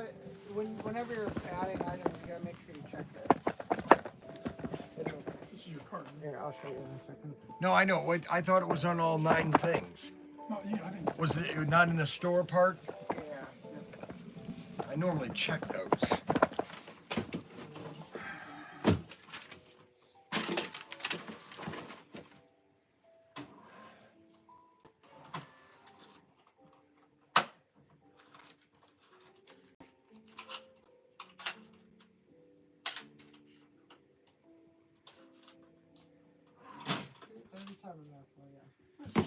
whenever you're adding items, you gotta make sure you check that. This is your card. Here, I'll show you in a second. No, I know. Wait, I thought it was on all 9 things. No, yeah, I think. Was it not in the store part? Yeah. I normally check those. I just have enough for you.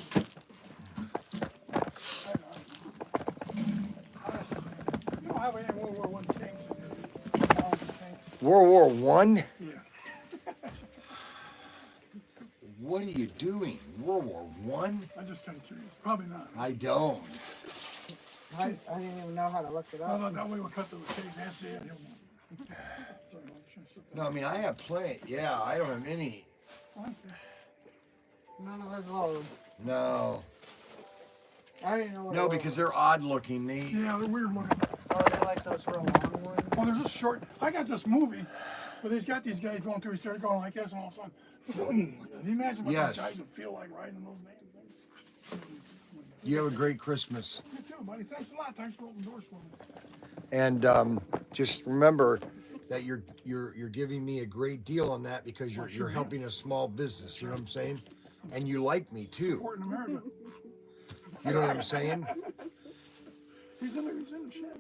You don't have any World War One tanks in here. Tanks. World War One? Yeah. What are you doing? World War One? I'm just kind of curious. Probably not. I don't. I didn't even know how to look it Well, up. that way we'll cut the tape. That's it. Sorry, Mom. Should I sit No, I mean I have plenty. Yeah, I don't have any. down? None of us load. No. I didn't know what No, it was. because they're odd looking. Yeah, they're weird looking. Oh, they like those real long ones. Well, there's this short. I got this movie where they's got these guys going through. He started going like this, and all of a sudden, boom. Can you imagine what Yes. those guys would feel like riding those things? You have a great Christmas. You too, buddy. Thanks a lot. Thanks for opening doors for me. And just remember that you're giving me a great deal on that because you're sure, yeah. helping a small business. You know what I'm saying? And you like me too. Supporting America. You know what I'm saying? He's in the shit.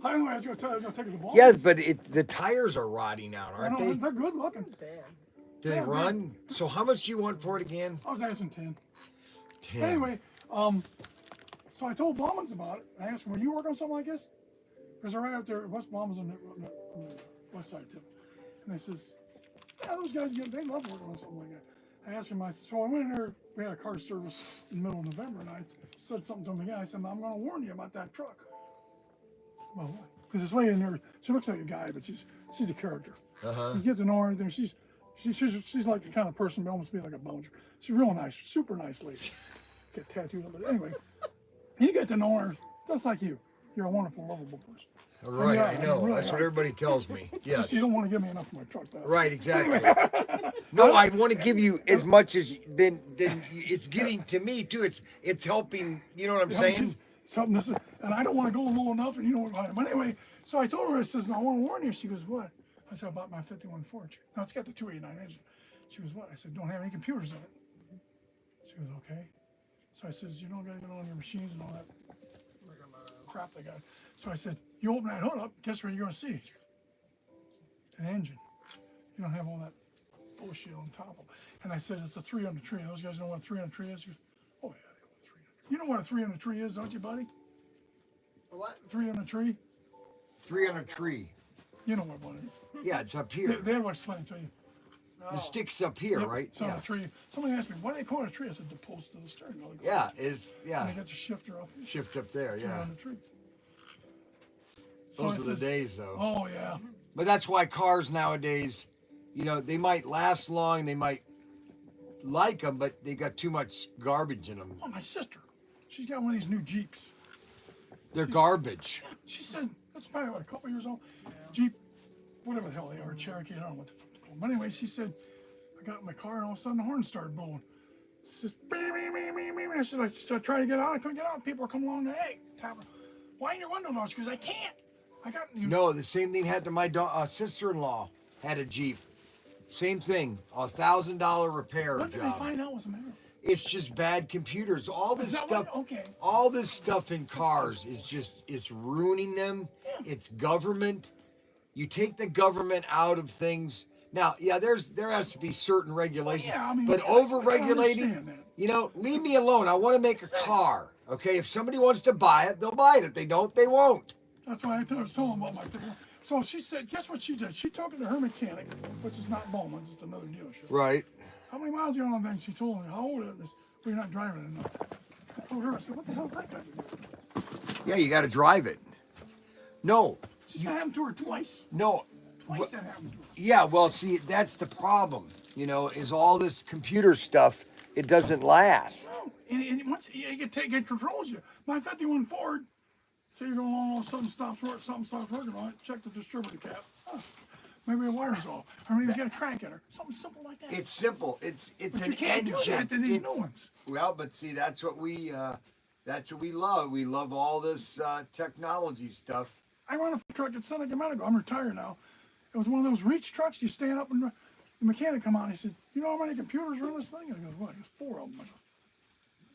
I don't know. I was gonna take it to the ball. Yeah, but the tires are rotting out, I aren't know, they? they're good looking. Do they run? So how much do you want for it again? I was asking 10. 10. Anyway, so I told Bauman's about it. I asked him, will you work on something like this? Because they're right out there. West Bauman's on the west side too. And they says, yeah, those guys, they love working on something like that. I asked him, so I went in there, we had a car service in the middle of November, and I said something to him again. I said, I'm going to warn you about that truck. Well, because this lady in there, she looks like a guy, but she's a character. Uh-huh. You get to know her, and she's like the kind of person to almost be like a bouncer. She's real nice, super nice lady. Get tattoos on, but anyway, you get to know her, just like you. You're a wonderful, lovable person. Right, Yeah, I know. really That's what are. everybody tells me. Yes. Just, you don't want to give me enough for my truck. Though. Right, exactly. No, I want to give you as much as then it's giving to me too. It's helping. You know what I'm saying? Something this, and I don't want to go low enough, and you know what? But anyway, so I told her, I says, "No, I want to warn you." She goes, "What?" I said, "I bought my 51 Ford." Now it's got the 289 engine. She goes, "What?" I said, "Don't have any computers in it." She goes, "Okay." So I says, "You don't got to get on your machines and all that crap they got." So I said, "You open that hood up, guess what you're going to see? An engine. You don't have all that bullshit on top of it." And I said, "It's a 3 on the tree. Those guys know what a 3 on the tree is?" She goes, "Oh yeah, they know what a 3 on the tree. You know what a 3 on the tree is, don't you, buddy? What? 3 on the tree. 3 on a tree. You know what one is. Yeah, it's up here. They have what's funny to you. The stick's up here, Yep, right? it's on Yeah. a tree. Somebody asked me, why do they call it a tree? I said, the post to the steering wheel. Yeah, And they got the shifter up here. shift up there. Three Yeah. on the tree. So I Those are the says, days, though. Oh, yeah. But that's why cars nowadays, you know, they might last long, they might like them, but they got too much garbage in them. Oh, my sister. She's got one of these new Jeeps. They're garbage. She said, that's probably what, a couple years old. Jeep, whatever the hell they are, Cherokee, I don't know what the fuck they're called. But anyway, she said, I got in my car and all of a sudden the horn started blowing. It says, beep, beep, beep, beep, beep. I said, I tried to get out, I couldn't get out. People are coming along the hey, tap her. Why ain't your window down? She goes, I can't. I got you. No, the same thing happened to my sister-in-law. Had a Jeep. Same thing. $1,000 repair What did they job. find out was the matter? It's just bad computers. All this Is that stuff. what- okay. All this stuff in cars is just it's ruining them. Yeah. It's government. You take the government out of things. Now, yeah, there has to be certain regulations, yeah, I mean, but I over-regulating, understand that. you know, leave me alone. I want to make a car. Okay, if somebody wants to buy it, they'll buy it. If they don't, they won't. That's why I was telling them about my thing. So she said, guess what she did? She took it to her mechanic, which is not Bowman's, it's another dealership. Right. How many miles are you on that thing? She told me, how old is it? Well, you're not driving it enough. I told her, I said, what the hell is that got to do? Yeah, you got to drive it. No, She said, it happened to her twice. no. Twice that happened to her. Yeah, well, see, that's the problem. You know, is all this computer stuff. It doesn't last. No. And once you get controls you. My 51 Ford, So you're going along, all of a sudden something stops working on it. Check the distributor cap. Huh, maybe the wire's off, or maybe you got a crack in her. Something simple like that. It's simple. It's But an you can't engine. do that to these new ones. Well, but see, that's what we love. We love all this technology stuff. I run a truck at Seneca Medical. I'm retired now. It was one of those reach trucks. You stand up and the mechanic come on. He said, "You know how many computers are in this thing?" And he goes, "What?" He goes, 4 of them. I go,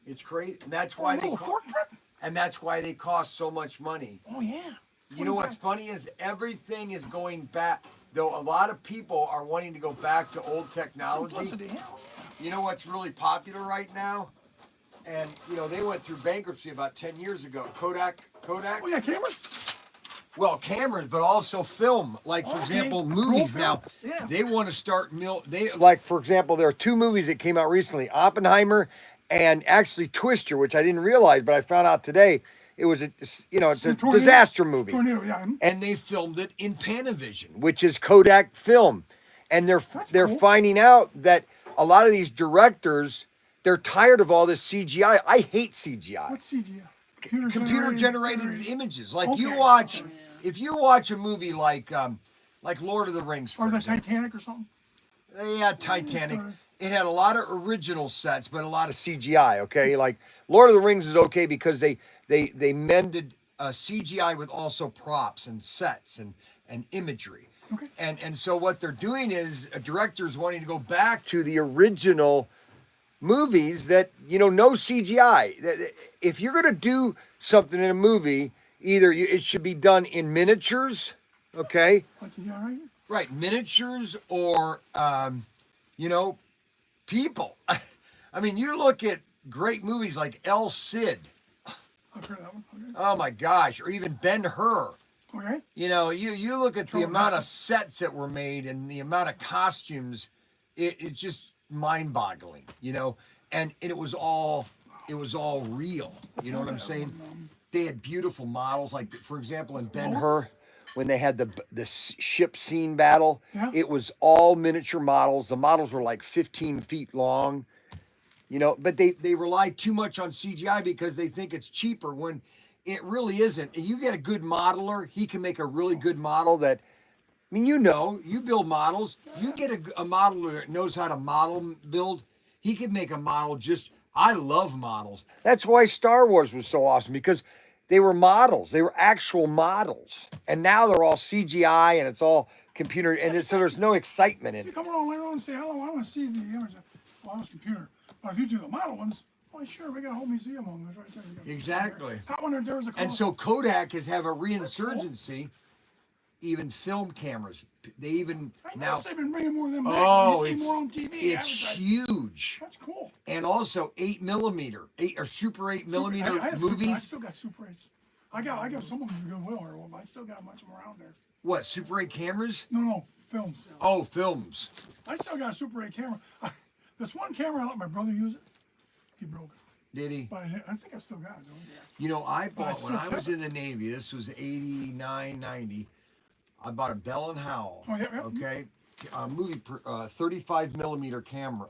It's great, and that's why they that's why they cost so much money. Oh yeah. You know what's funny is everything is going back. Though a lot of people are wanting to go back to old technology. Simplicity, hell. You know what's really popular right now? And you know they went through bankruptcy about 10 years ago. Kodak. Oh yeah, cameras. Well, cameras, but also film. Like for example, movies now. Yeah. They want to start like for example, there are 2 movies that came out recently: Oppenheimer and actually Twister, which I didn't realize, but I found out today. It was it's a disaster movie. Tornado, yeah. And they filmed it in Panavision, which is Kodak film. And they're cool. finding out that a lot of these directors, they're tired of all this CGI. I hate CGI. What's CGI? Computer generated images. Like Okay. you watch, if you watch a movie like Lord of the Rings, for Or the example. Titanic or something. Yeah, Titanic. Sorry. It had a lot of original sets, but a lot of CGI. Okay, like Lord of the Rings is okay because they mended CGI with also props and sets and imagery. Okay. And so what they're doing is directors wanting to go back to the original movies that no CGI. If you're gonna do something in a movie, either it should be done in miniatures, okay? Like you got right here. Right, miniatures or people. I mean, you look at great movies like El Cid. I've heard that one. Okay. Oh my gosh, or even Ben-Hur. Okay. You look at the Sure, amount of that's sets that were made and the amount of costumes. It's just mind-boggling, and it was all real. You know what I'm saying? They had beautiful models, like for example in Ben-Hur, when they had the ship scene battle, Yeah. it was all miniature models. The models were like 15 feet long, but they rely too much on CGI because they think it's cheaper when it really isn't. You get a good modeler, he can make a really good model that, I mean, you build models. You get a modeler that knows how to build. He can make a model I love models. That's why Star Wars was so awesome, because they were models. They were actual models. And now they're all CGI and it's all computer. And so there's no excitement in You it. come along later on and say, "Hello, I want to see the image." Well, I was computer. But if you do the model ones, well, sure, we got a whole museum on this right there. You got- Exactly. That one there was a. And so Kodak has have a reinsurgency, even film cameras. They even now, they've been bringing more of them back. oh, You see more on TV. it's advertised. huge. That's cool. And also 8mm, Super 8mm I have movies. I still got Super 8s. I got some of them in Goodwill, but I still got a bunch of them around there. What, Super 8 cameras? No, films. Oh, films. I still got a Super 8 camera. This one camera, I let my brother use it. He broke it. Did he? But I think I still got it, though. Yeah. I bought, when still I was have in the Navy, this was 89, 90, I bought a Bell and Howell. Oh, yeah. Okay? Movie, 35mm camera,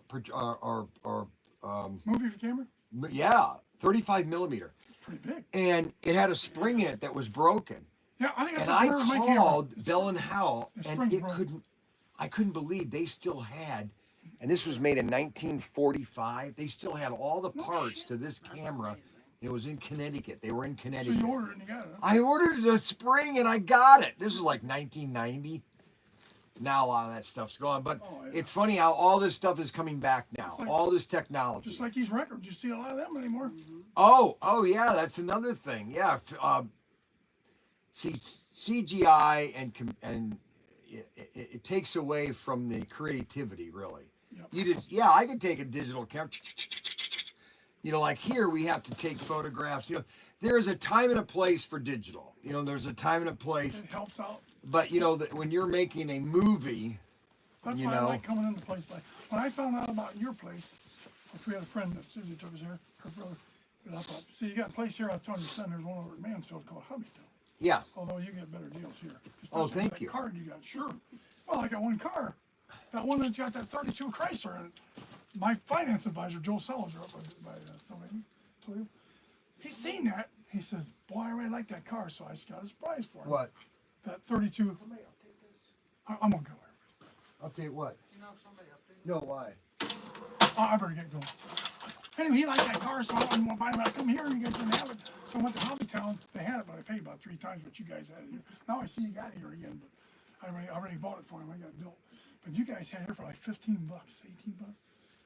Movie for camera? yeah, 35mm. It's pretty big. And it had a spring in it that was broken. Yeah, I think that's And I the my camera. called Bell and Howell, The and spring's it broken. I couldn't believe they still had, and this was made in 1945, they still had all the parts to this camera. It was in Connecticut. They were in So Connecticut. you ordered it and you got it, huh? I ordered the spring and I got it. This was like 1990. Now a lot of that stuff's gone, but Oh, yeah. it's funny how all this stuff is coming back now. like- All this technology. Just like these records. You see a lot of them anymore. Oh yeah, that's another thing. Yeah, see, CGI and it takes away from the creativity, really. Yep. I could take a digital camera. Like here we have to take photographs. There's a time and a place for digital. There's a time and a place. It helps out. But when you're making a movie, That's why I like coming into a place like when I found out about your place. We had a friend that Susie took us here, her brother. And I thought, see, you got a place here. I was telling your son, there's one over at Mansfield called Hubbytown. yeah. Although you get better deals here. Oh, Especially thank with you. that card you got, sure. Well, I got one car. That one that's got that 32 Chrysler in it. My finance advisor, Joe Seliger, up by Sylvania, told you. He's seen that. He says, boy, I really like that car, so I just got his price for him. What? That 32. Somebody update this. I'm gonna go. Update what? You know, somebody update. No, why? I better get going. Anyway, he liked that car, so I want to buy it. When I come here, you guys didn't have it. So I went to Hobbytown. They had it, but I paid about 3 times what you guys had it here. Now I see you got it here again, but I already bought it for him. I got it built. But you guys had it here for like 15 bucks, 18 bucks.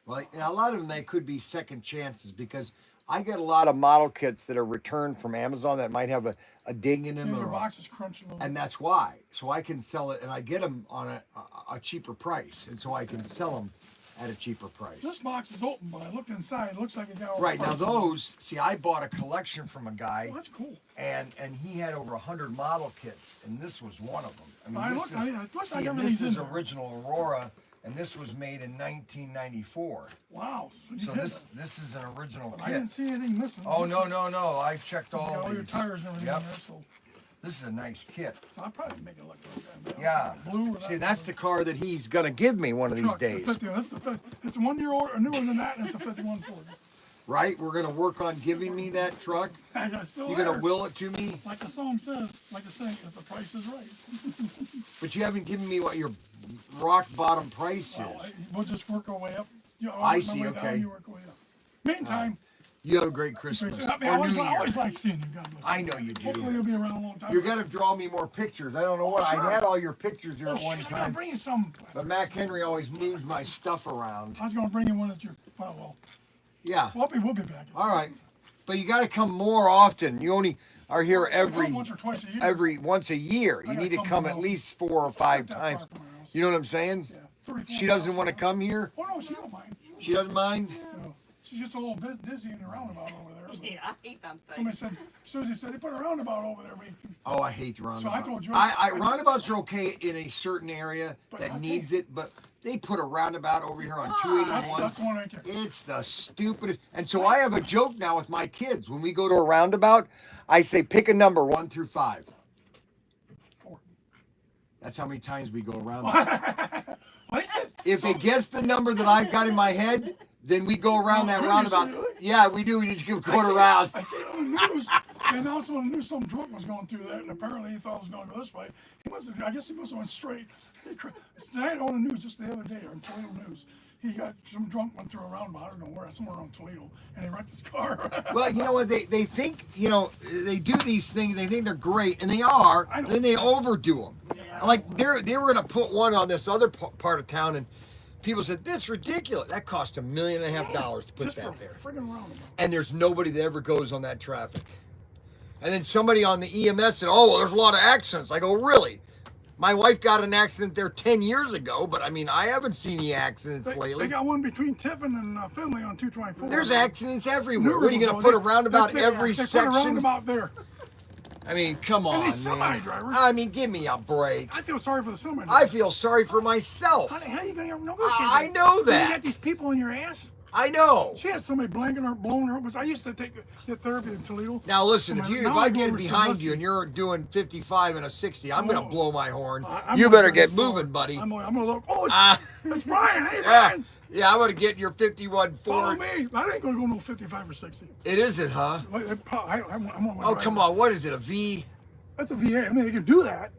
Well, a lot of them, they could be second chances because I get a lot of model kits that are returned from Amazon that might have a ding in them. And your Or, box is crunching a little and bit. that's why. So I can sell it, and I get them on a cheaper price. And so I can sell them at a cheaper price. This box is open, but I looked inside. It looks like it got all Right, now parts in it. those, see, I bought a collection from a guy, Oh, that's cool. and he had over 100 model kits, and this was one of them. I I mean, look- this I- is, it looks see, like and everything's this is in there. original Aurora, and this was made in 1994. Wow. So, you So did this that. this is an original But I kit. didn't see anything missing. Oh, no, I checked You all got all your these. tires and everything Yep. in there, so, This is a nice kit. so I'll probably make it look like that. Yeah. Blue or See, that that's the car that he's going to give me one of these truck, the days. 50, that's the 50. It's 1 year old, newer than that, and it's a 51 Ford. Right? We're going to work on giving me that truck. I got still You're there. going to will it to me, Like the song says, like the saying, if the price is right. but you haven't given me what your rock bottom price Well, is. we'll just work our way up. You know, I work my see, way okay. Down, you work your way up. Meantime, You have a great Christmas. I mean, or I New always Year. like seeing you. God bless you. I know you do. Hopefully you'll be around a long time. You're gonna draw me more pictures. I don't know what. Sure. I had all your pictures here Oh, at one shit, I'm gonna time, bring you some. but Mac Henry always moves my stuff around. I was gonna bring you one that you. Well, Yeah. we'll be back. All right, but you got to come more often. You only are here I come every once or twice a year. once a year. You I need to gotta come come at more. least 4 or It's not 5 that times. far from my house. You know what I'm saying? Yeah, 34 She doesn't miles. want to come here. Oh no, she don't mind. She doesn't mind. No, she's just a little dizzy in the roundabout over there. So Yeah, I hate them somebody things. said, Susie said they put a roundabout over there. Oh, I hate roundabouts. told you- Roundabouts are okay in a certain area But that I needs it, but they put a roundabout over here on That's 281. the one right there. It's the stupidest. And so I have a joke now with my kids. When we go to a roundabout, I say, pick a number 1 through 5. 4. That's how many times we go around. I said, If it gets the number that I've got in my head, then we go around that Really? roundabout. Really? Yeah, we do. We just go around. I seen on the news, and also on the news, some drunk was going through that, and apparently he thought it was going to go this way. I guess he must have went straight. Today on the news, just the other day, on Toledo News, he got some drunk went through a roundabout, I don't know where, somewhere on Toledo, and he wrecked his car. Well, you know what? They think, they do these things. They think they're great, and they are. I know. Then they overdo them. Like they were going to put one on this other part of town, and people said, this is ridiculous. That cost $1.5 million to put Just for that a there. friggin' roundabout. And there's nobody that ever goes on that traffic. And then somebody on the EMS said, oh, well, there's a lot of accidents. I go, really? My wife got an accident there 10 years ago, but I mean, I haven't seen any accidents They lately. got one between Tiffin and Finley on 224. There's accidents everywhere. Newer What are you going ones, to put though. a roundabout every they section? Put a roundabout there. I mean, come on, these man. semi-drivers- I mean, give me a break. I feel sorry for the semi. I feel sorry for myself. Honey, how you gonna negotiate? I that? know You that. got these people in your ass. I know. She had somebody blanking her, blowing her. Because I used to get therapy in Toledo. Now listen, Now if I I go get over behind Sandusky. you and you're doing 55 and a 60, I'm gonna Oh. blow my horn. I'm You gonna better try get to slow moving, her. buddy. I'm gonna look. Oh, it's, Ah. it's Brian. Hey, Yeah, Brian. yeah, I'm gonna get your 51 Follow Ford. me. I ain't gonna go no 55 or 60. It isn't, huh? I'm on my Oh, drive. come on. What is it? A V? That's a VA. I mean, they can do that.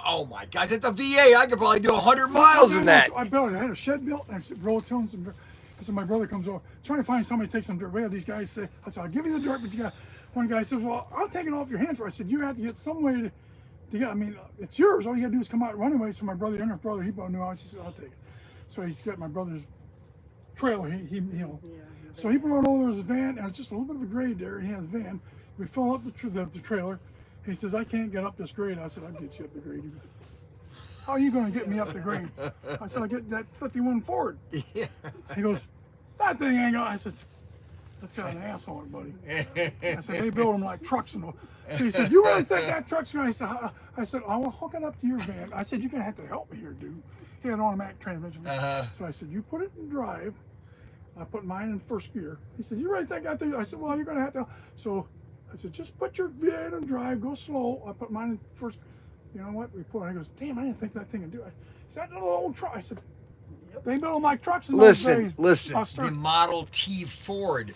Oh my gosh, it's a V8. I could probably do 100 miles in that. I built it. I had a shed built. And I said, roll it to him. So my brother comes over, trying to find somebody to take some dirt. Well, these guys say, I said, I'll give you the dirt, but you got. One guy says, well, I'll take it off your hands. I said, you have to get some way to get. I mean, it's yours. All you got to do is come out and run away. So my brother, younger brother, he bought a new house. He said, I'll take it. So he got my brother's trailer. He So he brought over his van, and it was just a little bit of a grade there, and he had his van. We filled up the trailer. He says, I can't get up this grade. I said, I'll get you up the grade. He goes, how are you going to get me up the grade? I said, I'll get that 51 Ford. Yeah. He goes, that thing ain't going. I said, that's got an ass on it, buddy. I said, they build them like trucks. And all. So he said, you really think that truck's going? I said, I will hook it up to your van. I said, you're going to have to help me here, dude. He had an automatic transmission. Uh-huh. So I said, you put it in drive. I put mine in first gear. He said, you really think that thing? I said, well, you're going to have to. So I said, just put your van in drive, go slow. I put mine in first. You know what? We put it. He goes, damn, I didn't think that thing would do it. Is that little old truck? I said, they build them like trucks in those days. Listen, I'll the start. Model T Ford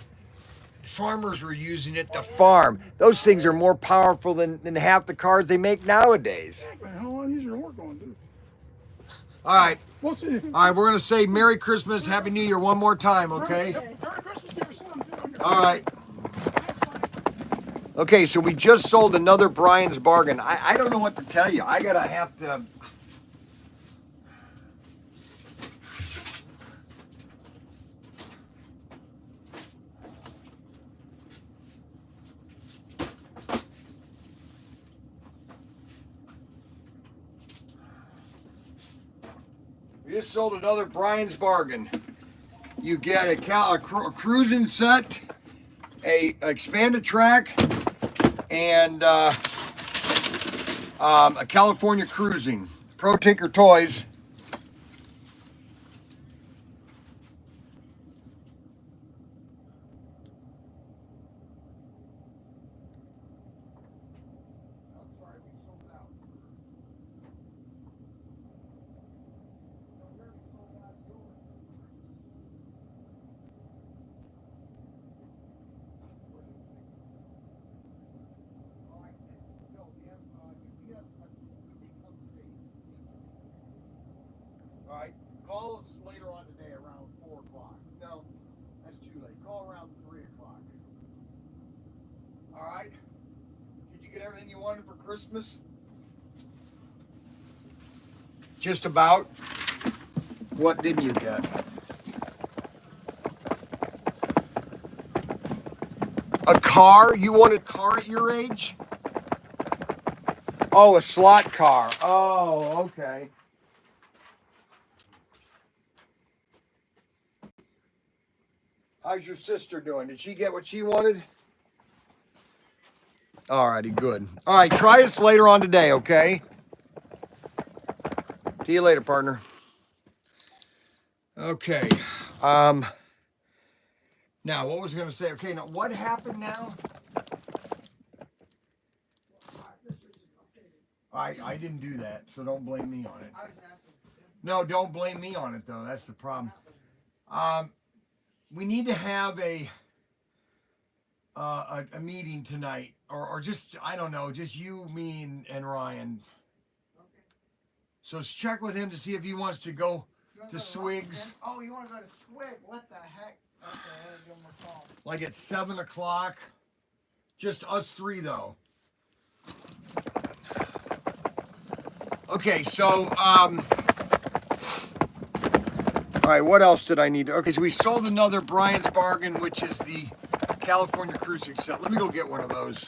farmers were using it to farm. Those things are more powerful than half the cars they make nowadays. Exactly. How long easier work going to do? All right. We'll see. All right, we're going to say Merry Christmas, Happy New Year one more time, okay? Merry Christmas to your son, too. All right. Okay, so we just sold another Brian's Bargain. I don't know what to tell you. I got to have to... We just sold another Brian's Bargain. You get a cruising set, a expanded track, and a California cruising. Protinkertoys. All right, call us later on today around 4 o'clock. No, that's too late. Call around 3 o'clock. All right? Did you get everything you wanted for Christmas? Just about. What didn't you get? A car? You want a car at your age? Oh, a slot car. Oh, okay. How's your sister doing? Did she get what she wanted? Alrighty, good. All right, try us later on today, okay? See you later, partner. Okay. Now, what was I going to say? Okay, now, what happened now? I didn't do that, so don't blame me on it. No, don't blame me on it, though. That's the problem. We need to have a meeting tonight, or just, I don't know, just you, me, and Ryan. Okay. So check with him to see if he wants to go to Swigs. Oh, you want to go to Swig? What the heck? Okay, I gotta give him a call. Like at 7 o'clock. Just us three, though. Okay, so, all right, what else did I need? Okay, so we sold another Brian's Bargain, which is the California cruising set. Let me go get one of those.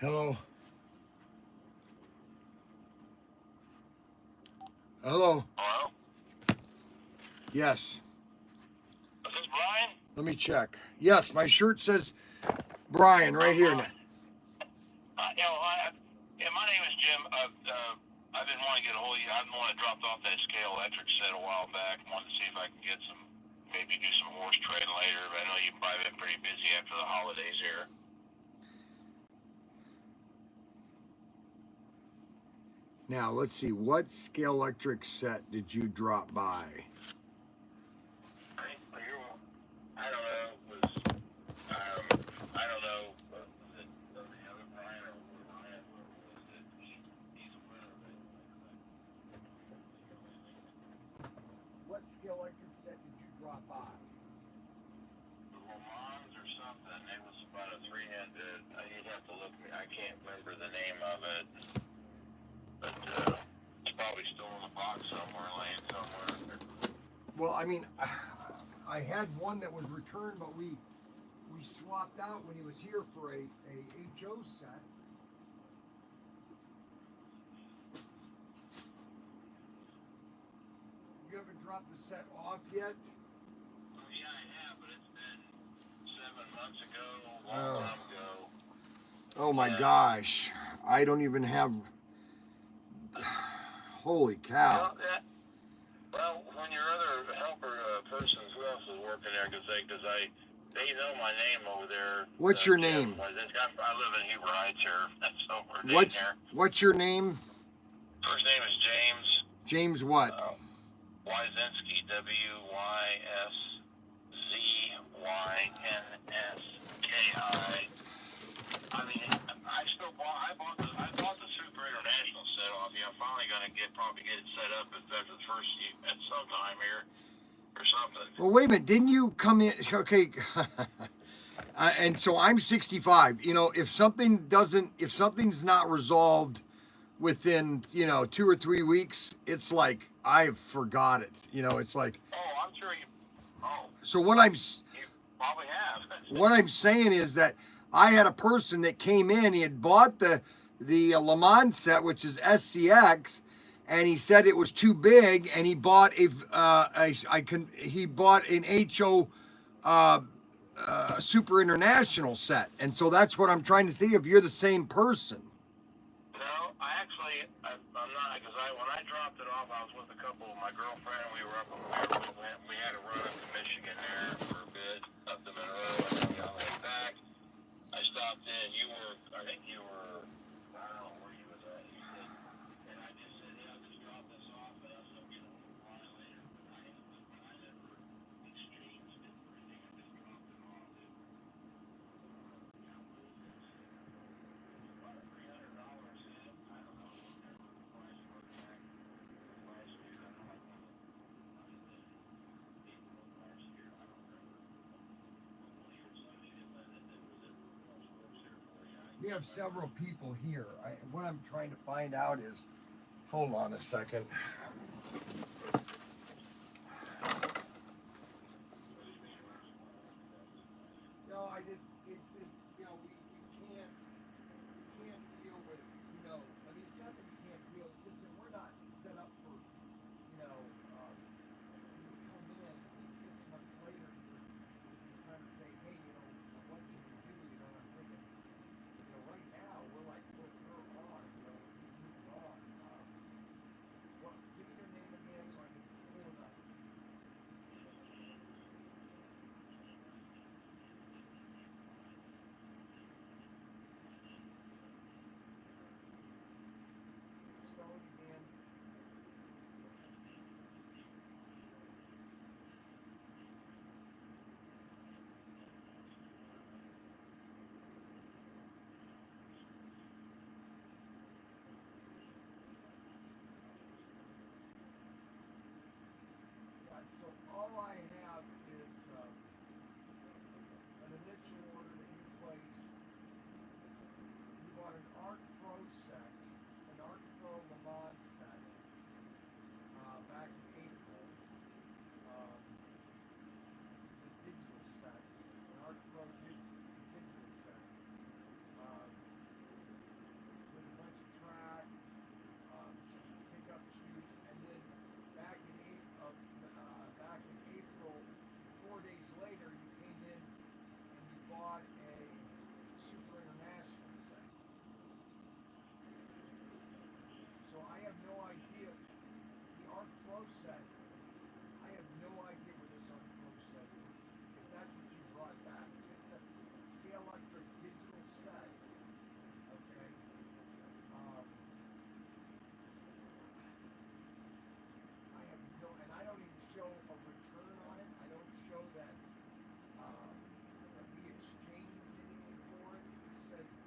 Hello. Hello. Hello? Yes. Is this Brian? Let me check. Yes, my shirt says Brian right here. Yeah, my name is Jim. I've been wanting to get a hold of you. I've been wanting to drop off that scale electric set a while back. Wanted to see if I can get some, maybe do some horse trading later. But I know you've probably been pretty busy after the holidays here. Now let's see. What scale electric set did you drop by? I don't know. I don't know. Was it the other Brian or Ryan? Whoever was it? He's aware of it. What scale electric set did you drop by? The Lamans or something. It was about a three-handed. You'd have to look. I can't remember the name of it. But it's probably still in the box somewhere, laying somewhere. Well, I mean, I had one that was returned, but we swapped out when he was here for a HO set. You haven't dropped the set off yet? Oh, yeah, I have, but it's been 7 months ago, a long time ago. Oh my gosh. I don't even have. Holy cow. Well, when your other helper person, who else is working there? Because they know my name over there. What's your name? I live in Huber Heights here. That's over there. What's your name? First name is James. James what? Wyszynski, WYSZYNSKI. I mean, I bought the Super International set off you. I'm finally gonna probably get it set up after the first at some time here or something. Well, wait a minute. Didn't you come in? Okay. And so I'm 65. You know, if something's not resolved within, 2 or 3 weeks, it's like I've forgot it. You know, it's like. Oh, I'm sure you. Oh. So you probably have. What I'm saying is that I had a person that came in. He had bought the Le Mans set, which is SCX, and he said it was too big, and he bought he bought an HO Super International set, and so that's what I'm trying to see if you're the same person. No, I'm not, because when I dropped it off, I was with a couple of my girlfriend. We were we had a run up to Michigan there for a bit, up to Monroe, and then on the way back, I stopped in. I think you were, I don't know where you was at. You said, and I just said, yeah, just drop this off, and I'll still get a little while later. But I never exchanged it or anything. I just dropped it off. About a $300 set. I don't know. Whatever the price was back last year. I know I bought it. April of last year. I don't remember. One of your associates, that was it. Works here for you. We have several people here. What I'm trying to find out is, hold on a second. No, it's just, we can't deal with, I mean, it's not that we can't deal, it's just that we're not set up for, you come in and 6 months later, you're trying to say, hey, what can you do? I'm thinking, right now, we're on, we're moving on. Give me your name again so I can pull it up. Spell it again. So all I have is an initial order that you placed. You bought an Art Pro set, an Art Pro Le Mans set, back in April. The digital set, an Art Pro digital set. pro set. I have no idea where this on pro set is. If that's what you brought back, it's a scale electric digital set. Okay. I have no, and I don't even show a return on it. I don't show that that we exchanged anything for it. It says no,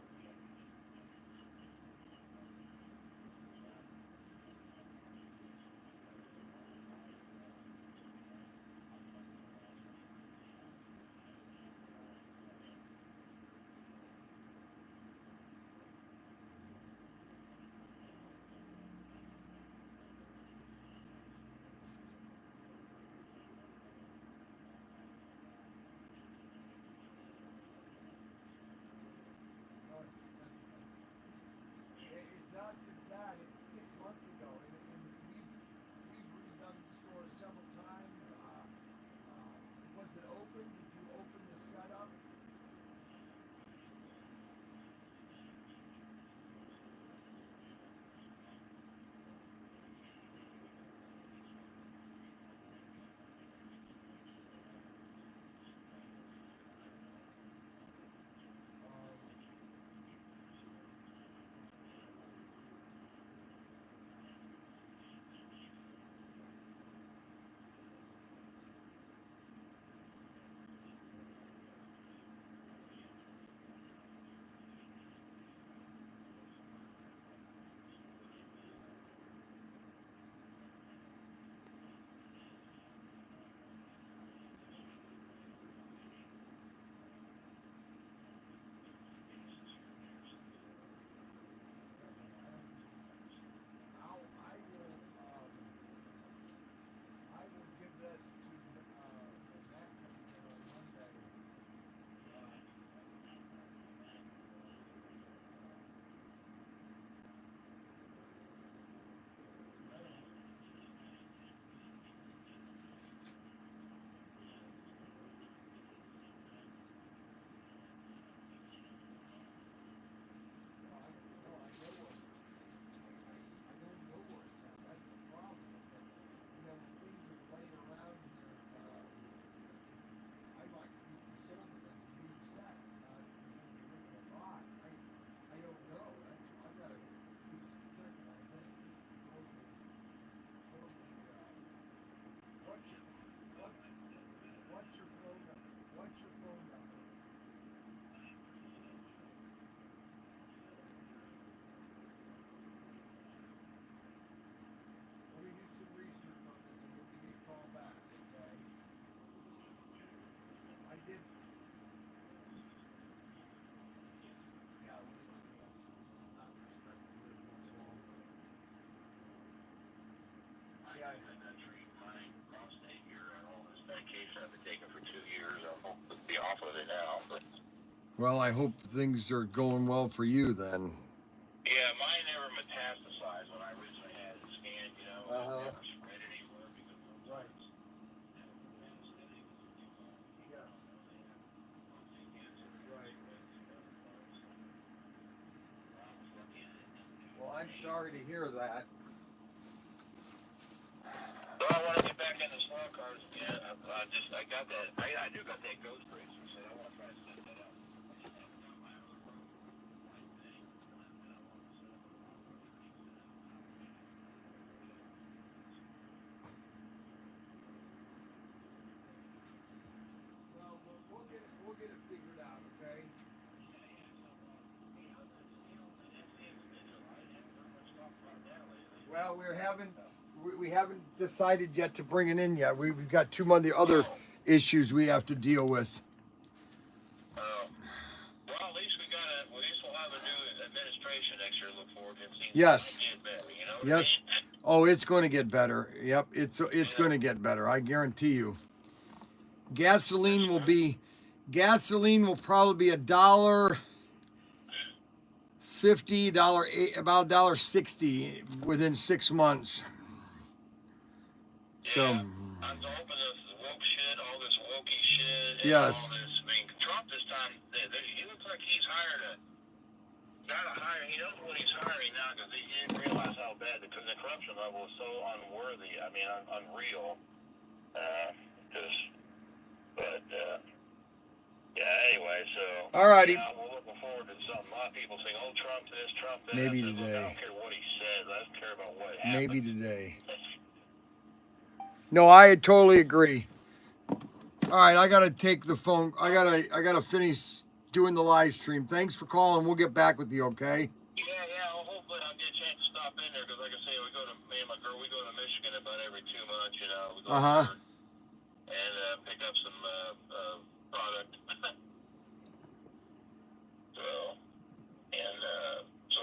it's not just that. It's 6 months ago, and we've redone the store several times. Was it open? Did you open the setup? I will give this to Matt comes in on Monday. What's your phone number? What's your phone number? Let me do some research on this and we'll give you a call back, okay? I did. Yeah, not respecting it much longer. Yeah. That treat my prostate here and all this medication I've been taking for 2 years. I hope to be off of it now. But Well, I hope things are going well for you then. yeah, mine never metastasized when I originally had it scanned. You know, Uh-huh. it never spread anywhere because of the Right. Yes. Right. Well, I'm sorry to hear that. So I want to get back into small cars again. I got that. I do got that ghost racer, so I want to try to set that up. Well, we'll get it figured out, okay? Well, we haven't decided yet to bring it in yet. We've got too many other issues we have to deal with. Well, at least at least we'll have a new administration next year to look forward to. Seeing Yes. Get better, you know what Yes. I mean? Oh, it's going to get better. Yep, it's going to get better. I guarantee you. Gasoline will probably be $1.50, about $1.60 within 6 months. Yeah. So, I'm hoping this woke shit, all this wokey shit, and yes. all this. I mean, Trump this time, he looks like he's hired Not a hiring. He knows what he's hiring now because he didn't realize how bad the corruption level is so unworthy. I mean, unreal. Just, but yeah. Anyway, so. Alrighty. Yeah, we're looking forward to something. A lot of people saying, "Oh, Trump this, Trump that." Maybe I said, today. Look, I don't care what he says. I don't care about what happens. Maybe today. No, I totally agree. All right, I gotta take the phone. I gotta finish doing the live stream. Thanks for calling. We'll get back with you, okay? Yeah. Well, hopefully I'll get a chance to stop in there because, like I say, me and my girl, we go to Michigan about every 2 months. You know, we go there and pick up some product. So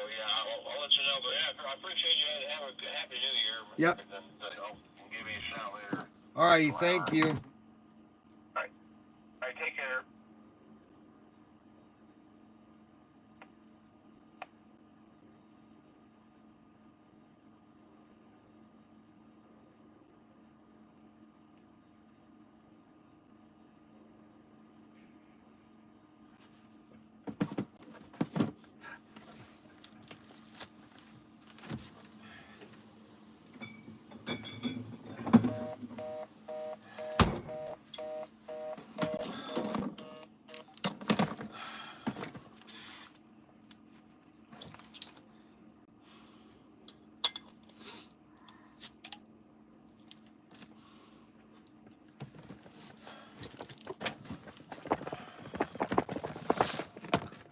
yeah, I'll let you know. But yeah, I appreciate you. Have a happy New Year. Yep. And then I'll give you a shout later. All righty, thank you. All right, take care.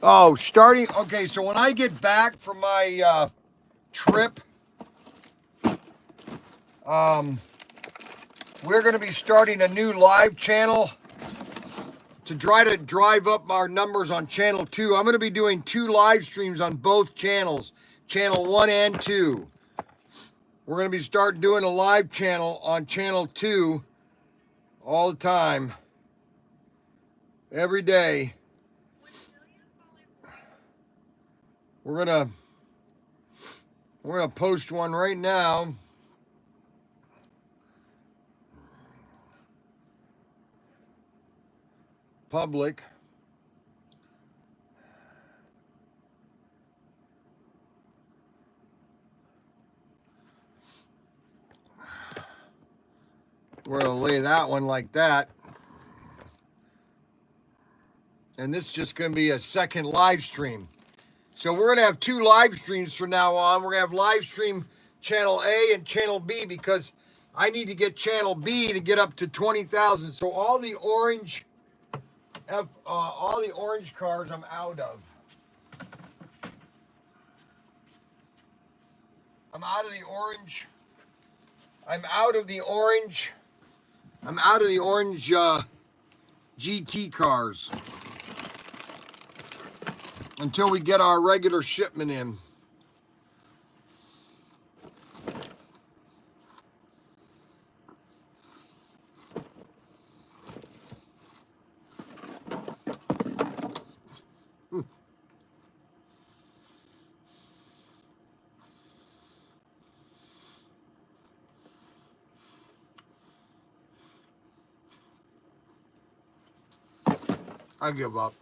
Oh, starting. Okay, so when I get back from my trip, we're going to be starting a new live channel to try to drive up our numbers on channel 2. I'm going to be doing 2 live streams on both channels, channel 1 and 2. We're going to be starting doing a live channel on channel 2 all the time, every day. We're gonna post one right now. Public. We're gonna lay that one like that. And this is just gonna be a second live stream. So we're gonna have 2 live streams from now on. We're gonna have live stream channel A and channel B because I need to get channel B to get up to 20,000. So all the orange cars I'm out of. I'm out of the orange GT cars until we get our regular shipment in. I give up.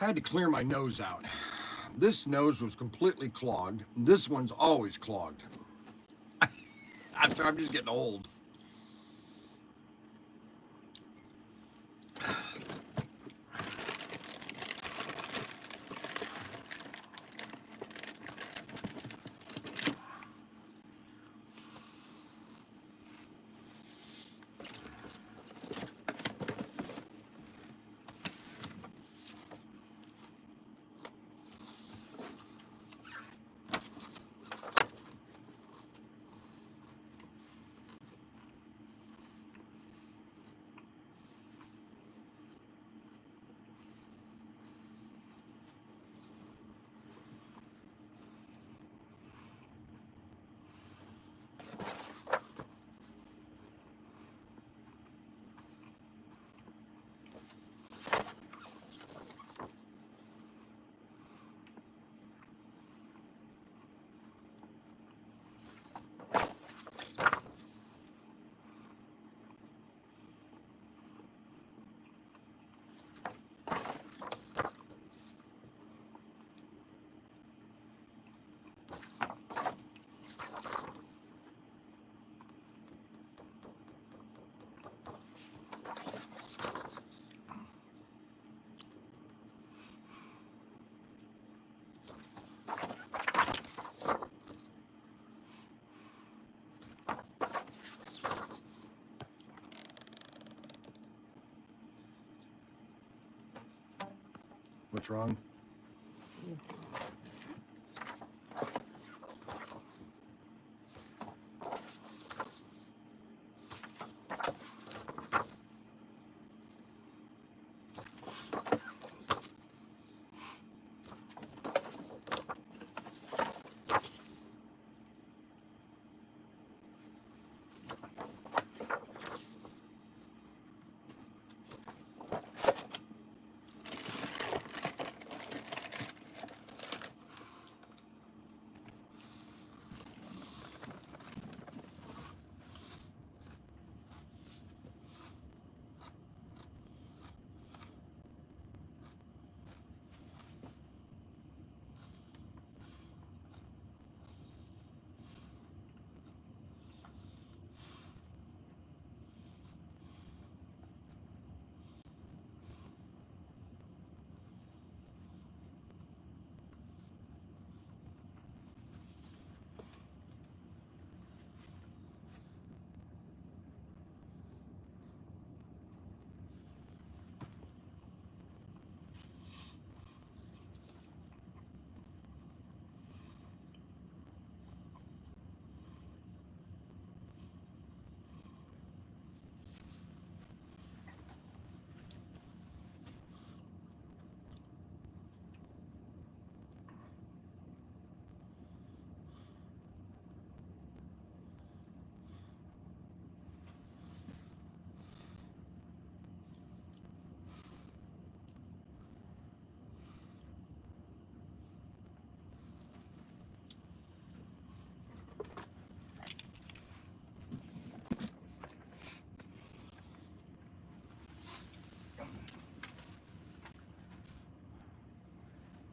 I had to clear my nose out. This nose was completely clogged. This one's always clogged. I'm just getting old. What's wrong?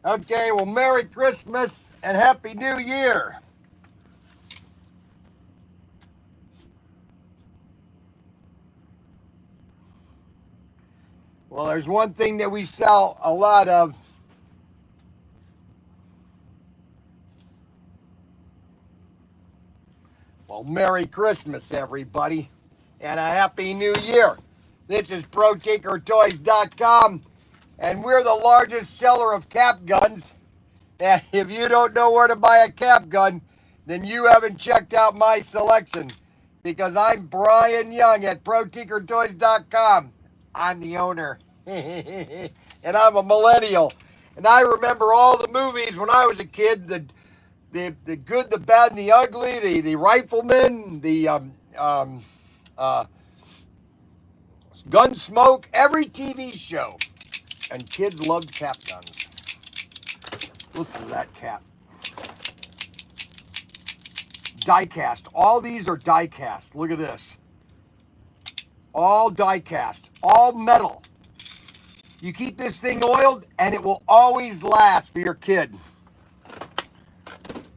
Okay, well, Merry Christmas and Happy New Year. Well, there's one thing that we sell a lot of. Well, Merry Christmas, everybody, and a Happy New Year. This is Protinkertoys.com, and we're the largest seller of cap guns. And if you don't know where to buy a cap gun, then you haven't checked out my selection, because I'm Brian Young at Protinkertoys.com. I'm the owner, and I'm a millennial. And I remember all the movies when I was a kid, the good, the bad, and the ugly, the rifleman, the Gunsmoke, every TV show. And kids loved cap guns. Listen to that cap. Die cast. All these are die cast. Look at this. All die cast. All metal. You keep this thing oiled, and it will always last for your kid.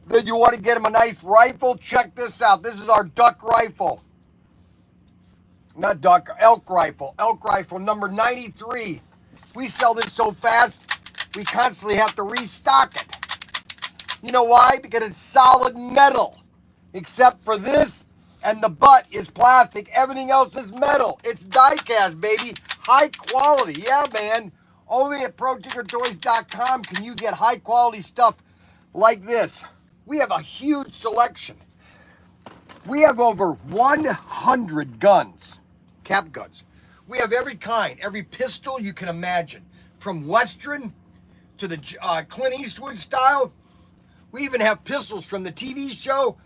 Then you want to get him a nice rifle. Check this out. This is our duck rifle. Not duck, elk rifle. Elk rifle number 93. We sell this so fast, we constantly have to restock it. You know why? Because it's solid metal. Except for this, and the butt is plastic. Everything else is metal. It's die cast, baby. High quality. Yeah, man. Only at Protinkertoys.com can you get high quality stuff like this. We have a huge selection. We have over 100 guns, cap guns. We have every kind, every pistol you can imagine, from Western to the Clint Eastwood style. We even have pistols from the TV show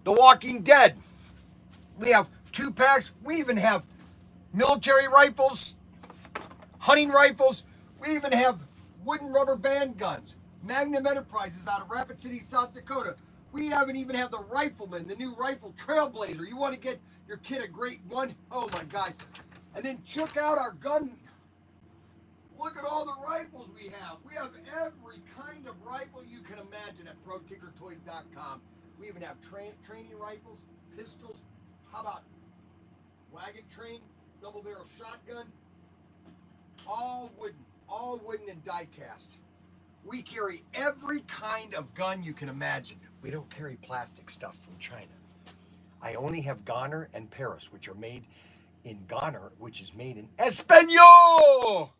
The Walking Dead. We have 2-packs. We even have military rifles, hunting rifles. We even have wooden rubber band guns. Magnum Enterprises out of Rapid City, South Dakota. We haven't even had the Rifleman, the new rifle Trailblazer. You want to get your kid a great one? Oh my God. And then check out our gun. Look at all the rifles we have. We have every kind of rifle you can imagine at Protinkertoys.com. We even have training rifles, pistols. How about wagon train, double barrel shotgun? All wooden and die cast. We carry every kind of gun you can imagine. We don't carry plastic stuff from China. I only have Goner and Paris, which are made in Goner, which is made in Espanol!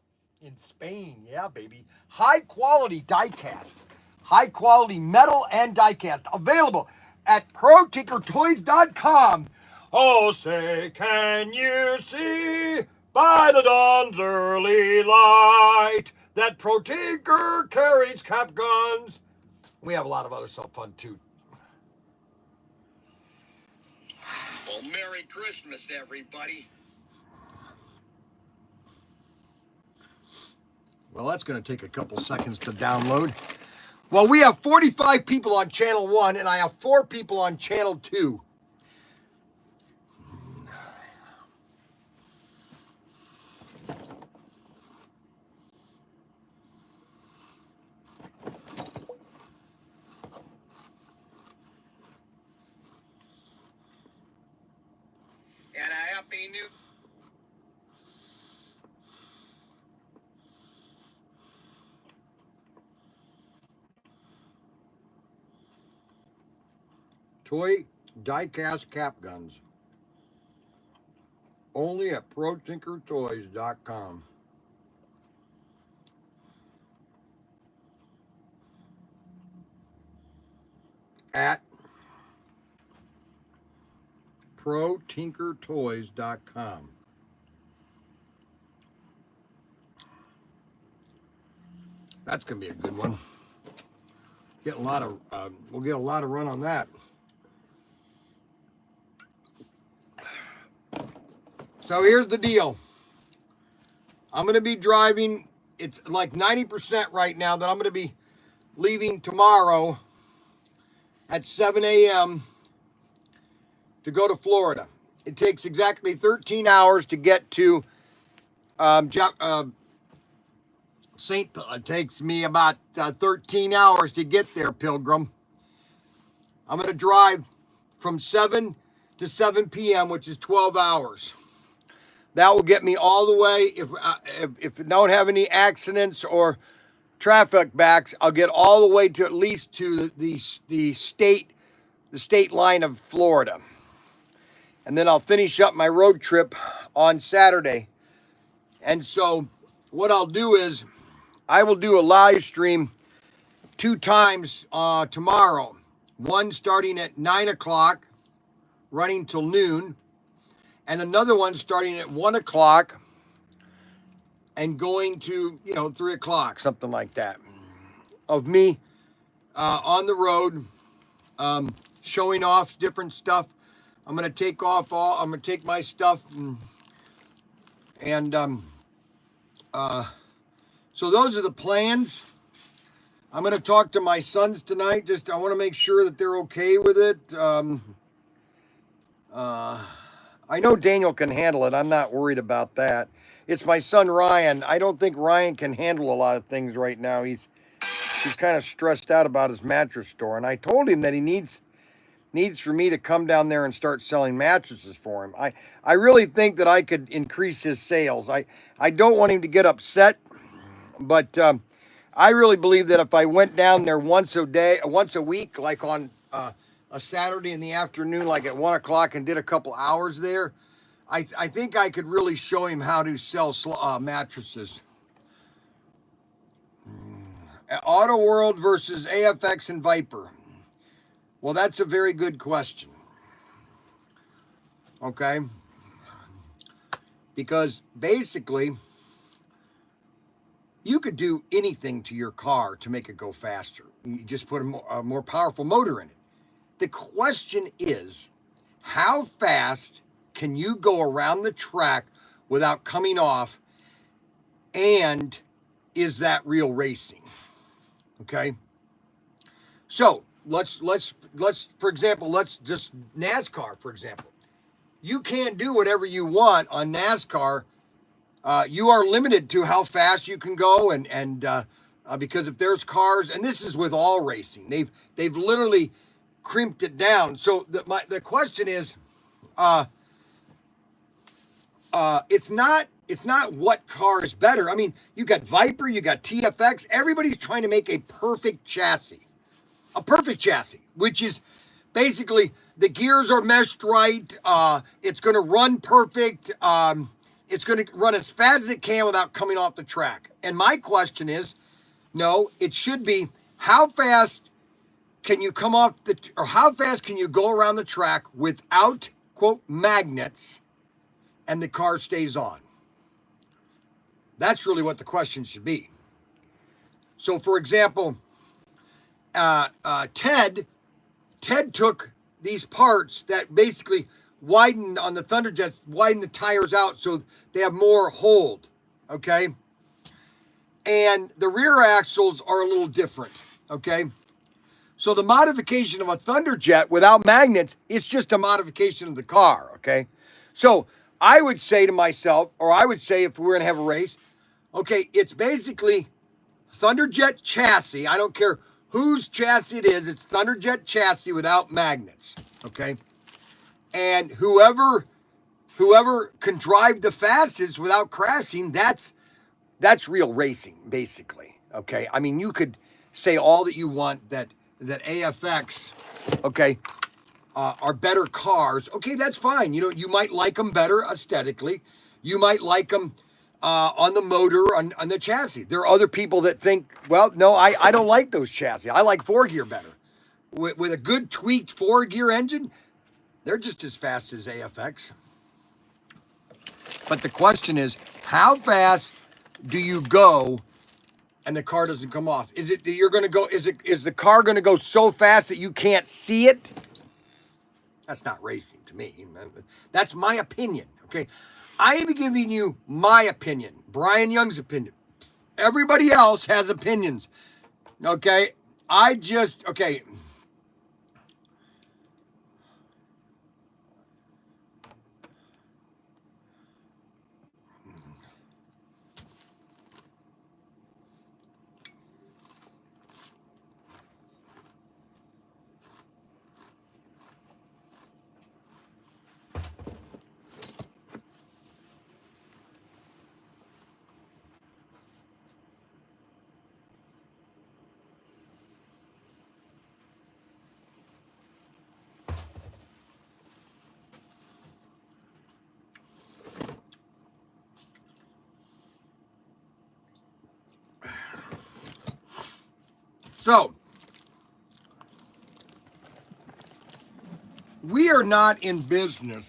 In Spain, yeah, baby. High quality die cast. High quality metal and die cast. Available at Protinkertoys.com. Oh, say, can you see by the dawn's early light that Protinker carries cap guns? We have a lot of other stuff fun too. Well, Merry Christmas, everybody. Well, that's going to take a couple seconds to download. Well, we have 45 people on channel 1, and I have 4 people on channel 2. And a happy new... Toy die-cast cap guns. Only at Protinkertoys.com. At Protinkertoys.com. That's gonna be a good one. Get a lot of we'll get a lot of run on that. So here's the deal. I'm gonna be driving. It's like 90% right now that I'm gonna be leaving tomorrow at 7 a.m. to go to Florida. It takes exactly 13 hours to get to St. It takes me about 13 hours to get there, Pilgrim. I'm going to drive from 7 to 7 p.m., which is 12 hours. That will get me all the way. If I don't have any accidents or traffic backs, I'll get all the way to at least to the state line of Florida. And then I'll finish up my road trip on Saturday. And so what I'll do is I will do a live stream 2 times tomorrow. One starting at 9 o'clock, running till noon. And another one starting at 1 o'clock and going to, 3 o'clock, something like that. Of me on the road, showing off different stuff. I'm going to take my stuff and so those are the plans. I'm going to talk to my sons tonight. I want to make sure that they're okay with it. I know Daniel can handle it. I'm not worried about that. It's my son Ryan. I don't think Ryan can handle a lot of things right now. He's kind of stressed out about his mattress store, and I told him that he needs for me to come down there and start selling mattresses for him. I really think that I could increase his sales. I don't want him to get upset, but I really believe that if I went down there once a week, like on a Saturday in the afternoon, like at 1 o'clock, and did a couple hours there, I think I could really show him how to sell mattresses. Auto World versus AFX and Viper. Well, that's a very good question. Okay? Because basically, you could do anything to your car to make it go faster. You just put a more powerful motor in it. The question is, how fast can you go around the track without coming off, and is that real racing? Okay? So, let's for example, let's just NASCAR, for example. You can't do whatever you want on NASCAR. You are limited to how fast you can go, and because if there's cars, and this is with all racing, they've literally crimped it down. So the question is, it's not what car is better. I mean, you got Viper, you got TFX. Everybody's trying to make a perfect chassis. A perfect chassis, which is basically the gears are meshed right. It's going to run perfect. It's going to run as fast as it can without coming off the track. And my question is, no, it should be how fast can you come off or how fast can you go around the track without, quote, magnets, and the car stays on? That's really what the question should be. So, for example, Ted took these parts that basically widened on the Thunderjets, widened the tires out so they have more hold, okay? And the rear axles are a little different, okay? So the modification of a Thunderjet without magnets is just a modification of the car, okay? So I would say to myself, or I would say if we were going to have a race, okay, it's basically Thunderjet chassis. I don't care whose chassis it is. It's Thunderjet chassis without magnets, okay? And whoever can drive the fastest without crashing, that's real racing, basically, okay? I mean, you could say all that you want that AFX, okay, are better cars. Okay, that's fine. You know, you might like them better aesthetically. You might like them on the motor, on the chassis. There are other people that think, well, no, I don't like those chassis. I like 4-gear better. With a good tweaked 4-gear engine, they're just as fast as AFX. But the question is, how fast do you go and the car doesn't come off? Is it that you're going to go, is the car going to go so fast that you can't see it? That's not racing to me. That's my opinion, okay? I am giving you my opinion, Brian Young's opinion. Everybody else has opinions, okay? Okay. So, we are not in business,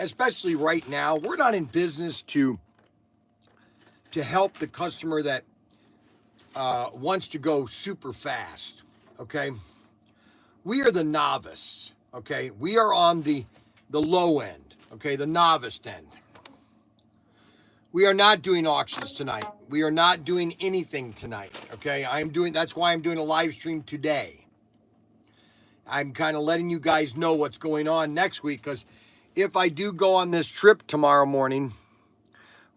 especially right now, we're not in business to help the customer that wants to go super fast, okay? We are the novice, okay? We are on the low end, okay? The novice end. We are not doing auctions tonight. We are not doing anything tonight, okay? That's why I'm doing a live stream today. I'm kind of letting you guys know what's going on next week, because if I do go on this trip tomorrow morning,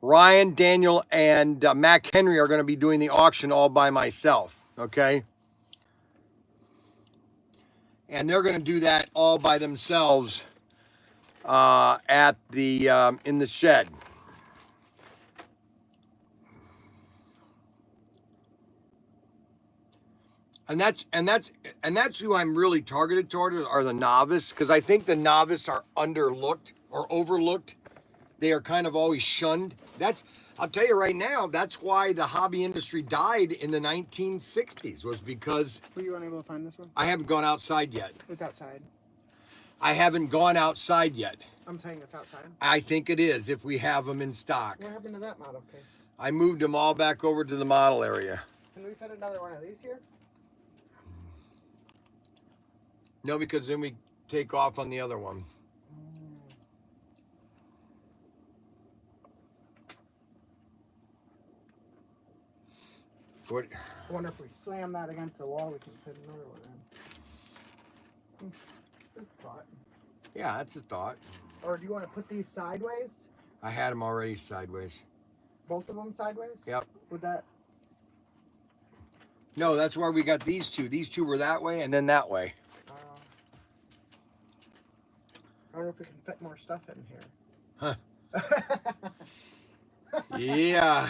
Ryan, Daniel, and Mac Henry are going to be doing the auction all by myself, okay? And they're going to do that all by themselves at the in the shed. And that's who I'm really targeted toward are the novice, because I think the novice are underlooked or overlooked. They are kind of always shunned. I'll tell you right now, that's why the hobby industry died in the 1960s, was because Were you unable to find this one? I haven't gone outside yet. It's outside. I haven't gone outside yet. I'm saying it's outside. I think it is if we have them in stock. What happened to that model case? I moved them all back over to the model area. Can we fit another one of these here? No, because then we take off on the other one. What? I wonder if we slam that against the wall, we can fit another one in. Just a thought. Yeah, that's a thought. Or do you want to put these sideways? I had them already sideways. Both of them sideways? Yep. Would that? No, that's where we got these two. These two were that way and then that way. I wonder if we can fit more stuff in here. Huh. Yeah.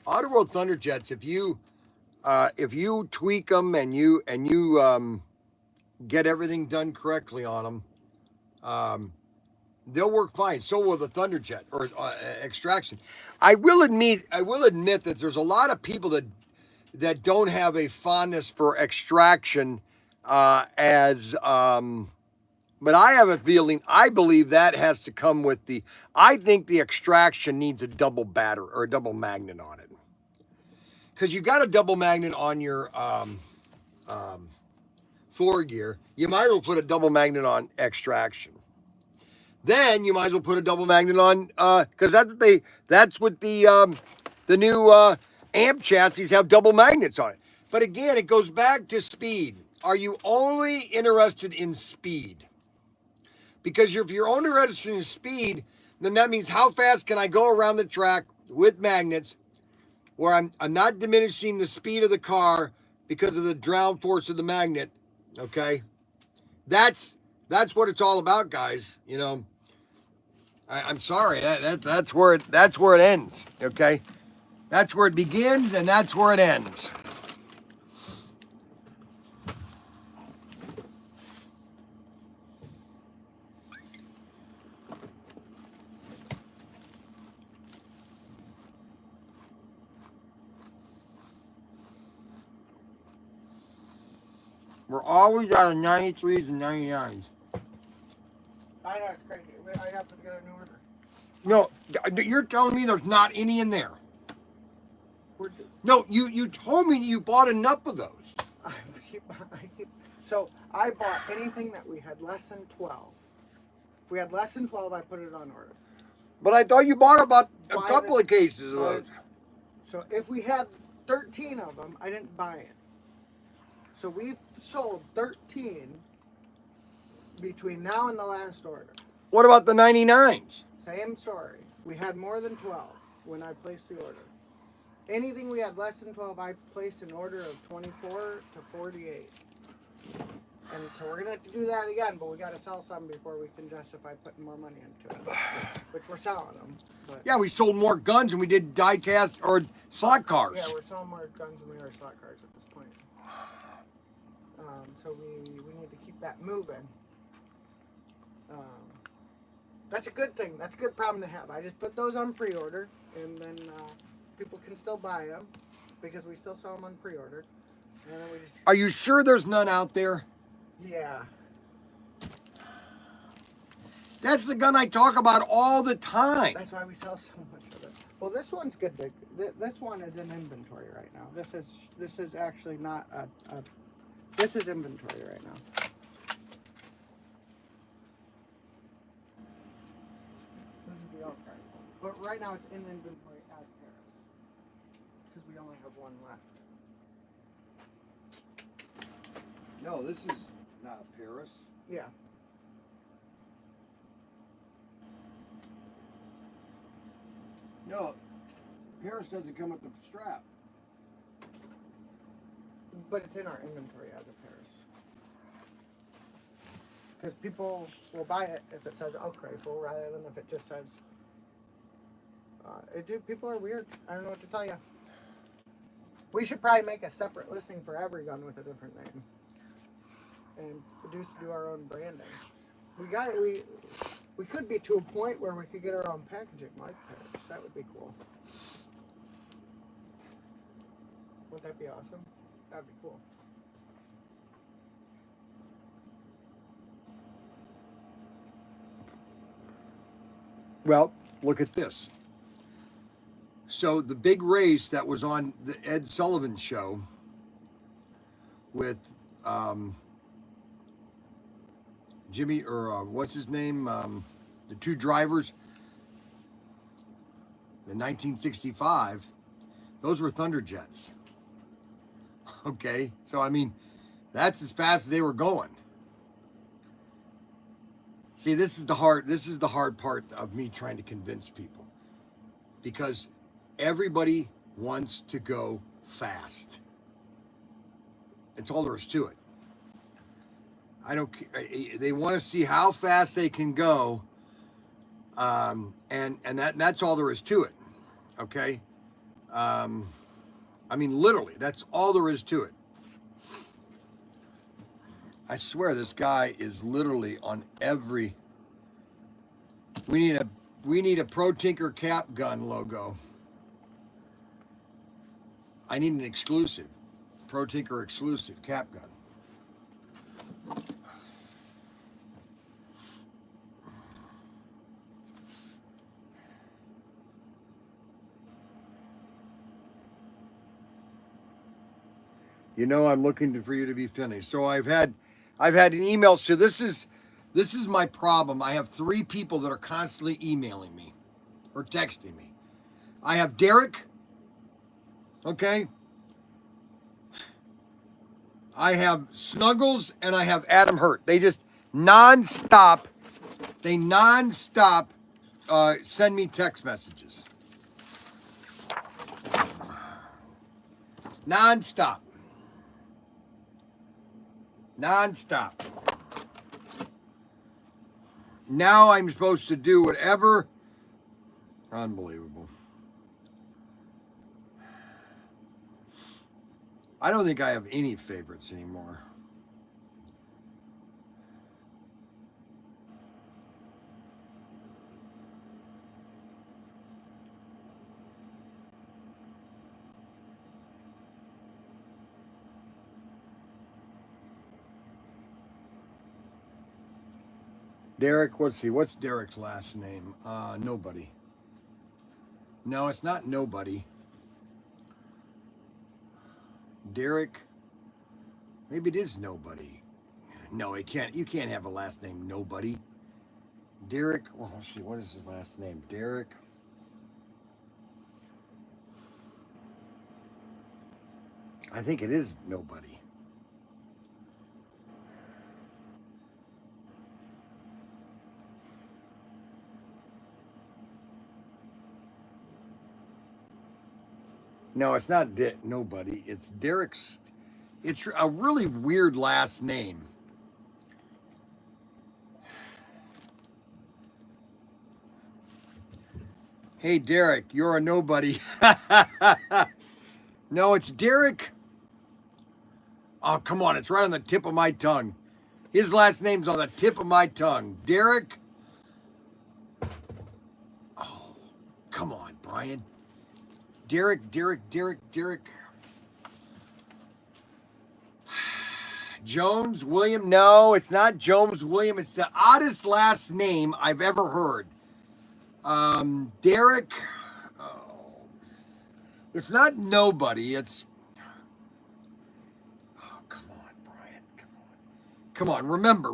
Autoworld Thunderjets, if you tweak them and you get everything done correctly on them, they'll work fine. So will the Thunderjet or extraction. I will admit that there's a lot of people that don't have a fondness for extraction but I have a feeling, I believe that has to come with I think the extraction needs a double batter or a double magnet on it. Because you got a double magnet on your forward gear, you might as well put a double magnet on extraction. Then you might as well put a double magnet on, because that's what the new amp chassis have double magnets on it. But again, it goes back to speed. Are you only interested in speed? Because if you're only interested in speed, then that means how fast can I go around the track with magnets, where I'm not diminishing the speed of the car because of the drown force of the magnet. Okay, that's what it's all about, guys. You know, I'm sorry, that's where it ends. Okay, that's where it begins and that's where it ends. We're always out of 93s and 99s. I know, it's crazy. I have to get a new order. No, you're telling me there's not any in there. No, you told me you bought enough of those. So I bought anything that we had less than 12. If we had less than 12, I put it on order. But I thought you bought about a couple of cases of those. So if we had 13 of them, I didn't buy it. So we've sold 13 between now and the last order. What about the 99s? Same story. We had more than 12 when I placed the order. Anything we had less than 12, I placed an order of 24 to 48. And so we're going to have to do that again, but we got to sell some before we can justify putting more money into it. Which we're selling them. But Yeah, we sold more guns than we did die-cast or slot cars. yeah, we're selling more guns than we are slot cars at this point. So we need to keep that moving. That's a good thing. That's a good problem to have. I just put those on pre-order, and then people can still buy them because we still sell them on pre-order. And then we just... Are you sure there's none out there? Yeah. That's the gun I talk about all the time. That's why we sell so much of it. Well, this one's good. This one is in inventory right now. This is actually not this is inventory right now. the elk rifle. But right now it's in inventory as Paris. Because we only have one left. No, this is not a Paris. Yeah. No, Paris doesn't come with the strap. But it's in our inventory as a Paris. Because people will buy it if it says elk rifle rather than if it just says. People are weird. I don't know what to tell you. We should probably make a separate listing for every gun with a different name, and do our own branding. We could be to a point where we could get our own packaging like Paris. That would be cool. Wouldn't that be awesome? That would be cool. Well, look at this. So the big race that was on the Ed Sullivan show with Jimmy, or what's his name? The two drivers, the 1965, those were Thunderjets. Okay, so I mean, that's as fast as they were going. See, this is the hard part of me trying to convince people, because everybody wants to go fast. That's all there is to it. They want to see how fast they can go, and that's all there is to it. Okay, I mean, literally, that's all there is to it. I swear, this guy is literally on every. We need a Pro Tinker cap gun logo. I need an exclusive, Pro Tinker exclusive cap gun. You know, I'm looking for you to be finished. So I've had an email. So this is my problem. I have 3 people that are constantly emailing me or texting me. I have Derek. Okay. I have Snuggles and I have Adam Hurt. They just nonstop send me text messages. Nonstop. Now I'm supposed to do whatever. Unbelievable. I don't think I have any favorites anymore. Derek, what's Derek's last name? Nobody. No, it's not nobody. Derek, maybe it is nobody. No, you can't have a last name nobody. Derek, well, let's see, what is his last name? Derek. I think it is nobody. No, it's not nobody. It's Derek's. It's a really weird last name. Hey, Derek, you're a nobody. No, it's Derek. Oh, come on. It's right on the tip of my tongue. His last name's on the tip of my tongue. Derek. Oh, come on, Brian. Derek. Jones William. No, it's not Jones William. It's the oddest last name I've ever heard. Derek. Oh, it's not nobody. It's. Oh, come on, Brian. Come on. Remember.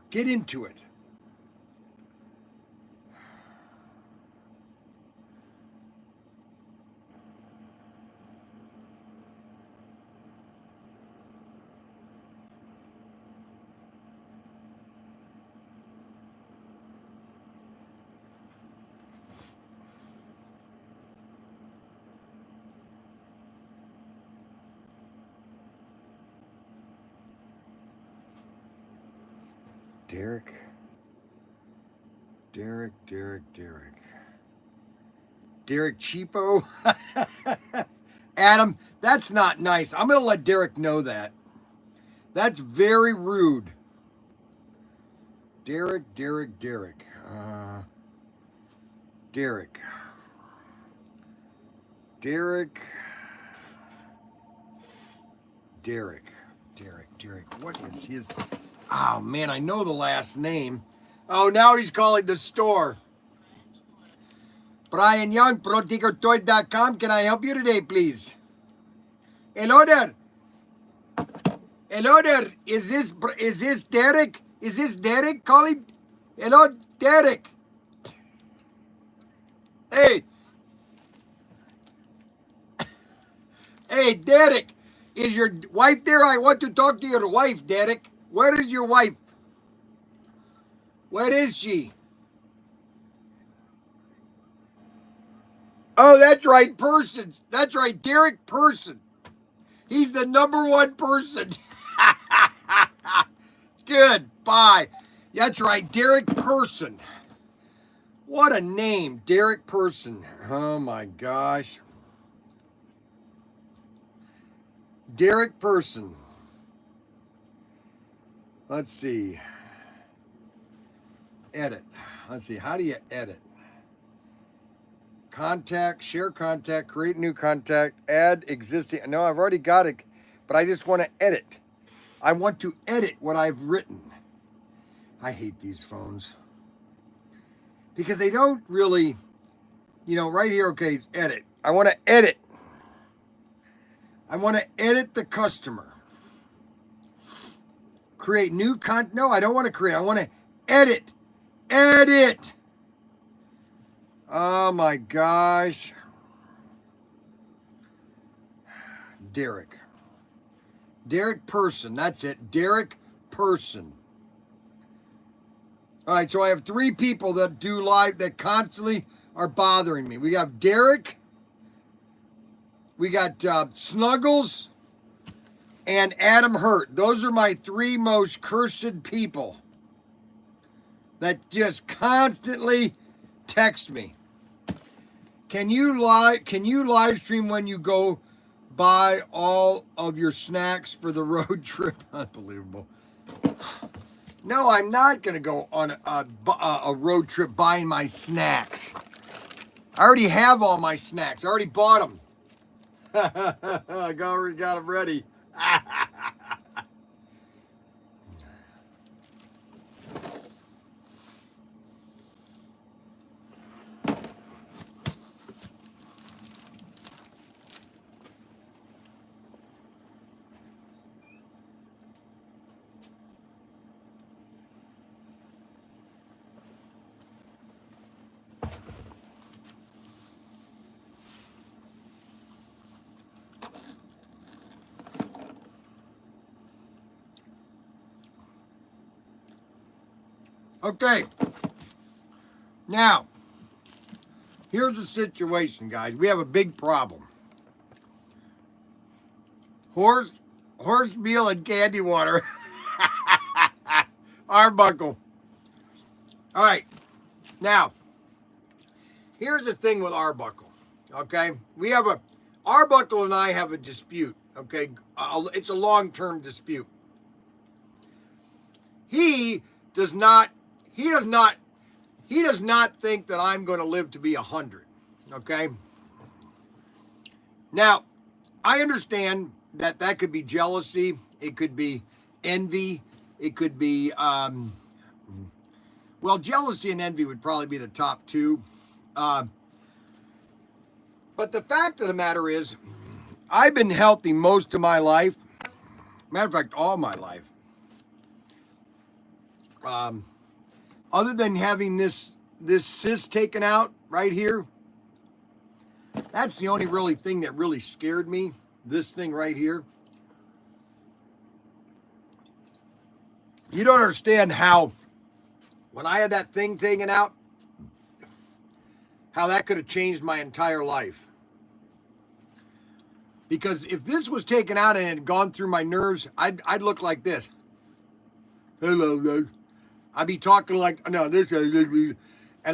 Get into it. Derek. Derek Cheapo. Adam, that's not nice. I'm going to let Derek know that. That's very rude. Derek. Derek. What is his? Oh, man, I know the last name. Oh, now he's calling the store. Brian Young, Protinkertoys.com. Can I help you today, please? Hello there. Is this Derek? Is this Derek calling? Hello, Derek. Hey. Hey, Derek. Is your wife there? I want to talk to your wife, Derek. Where is your wife? Where is she? Oh, that's right, Persons. That's right, Derek Person. He's the #1 person. Good, bye. That's right, Derek Person. What a name, Derek Person. Oh my gosh. Derek Person. Let's see. Edit. Let's see, how do you edit? Contact, share contact, create new contact, add existing. No, I've already got it, but I just want to edit. I want to edit what I've written. I hate these phones because they don't really, right here, okay, edit. I want to edit. I want to edit the customer. Create new content. No, I don't want to create. I want to edit. Edit. Oh my gosh. Derek Person. That's it. Derek Person. All right, so I have 3 people that do live that constantly are bothering me. We have Derek. We got Snuggles and Adam Hurt. Those are my 3 most cursed people that just constantly text me. Can you live stream when you go buy all of your snacks for the road trip? Unbelievable. No, I'm not going to go on a road trip buying my snacks. I already have all my snacks. I already bought them. I already got them ready. Okay. Now, here's the situation, guys. We have a big problem. Horse meal and candy water. Arbuckle. All right. Now, here's the thing with Arbuckle. Okay? Arbuckle and I have a dispute. Okay? It's a long-term dispute. He does not think that I'm going to live to be 100. Okay? Now, I understand that could be jealousy. It could be envy. It could be, jealousy and envy would probably be the top 2. But the fact of the matter is, I've been healthy most of my life. Matter of fact, all my life. Other than having this cyst taken out right here, that's the only really thing that really scared me. This thing right here. You don't understand how, when I had that thing taken out, how that could have changed my entire life. Because if this was taken out and it had gone through my nerves, I'd look like this. Hello, guys. I'd be talking like, no, this, and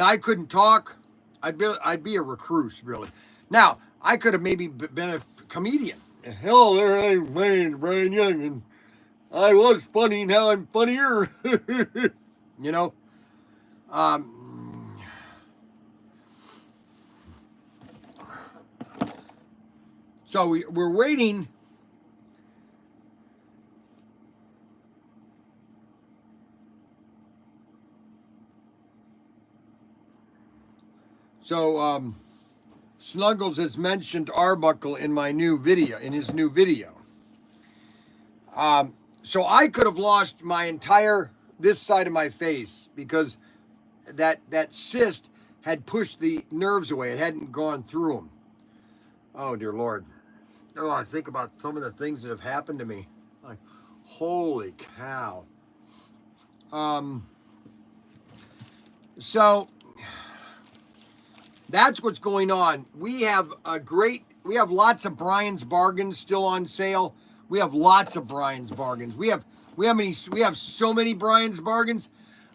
I couldn't talk. I'd be a recluse, really. Now, I could have maybe been a comedian. Hello there, I'm Brian Young, and I was funny, now I'm funnier. You know? Um, so we're waiting. So, Snuggles has mentioned Arbuckle in my new video, in his new video. So I could have lost my entire this side of my face because that cyst had pushed the nerves away. It hadn't gone through them. Oh dear Lord! Oh, I think about some of the things that have happened to me. Like, holy cow! So that's what's going on. We have lots of Brian's bargains still on sale. We have lots of Brian's bargains. We have so many Brian's bargains.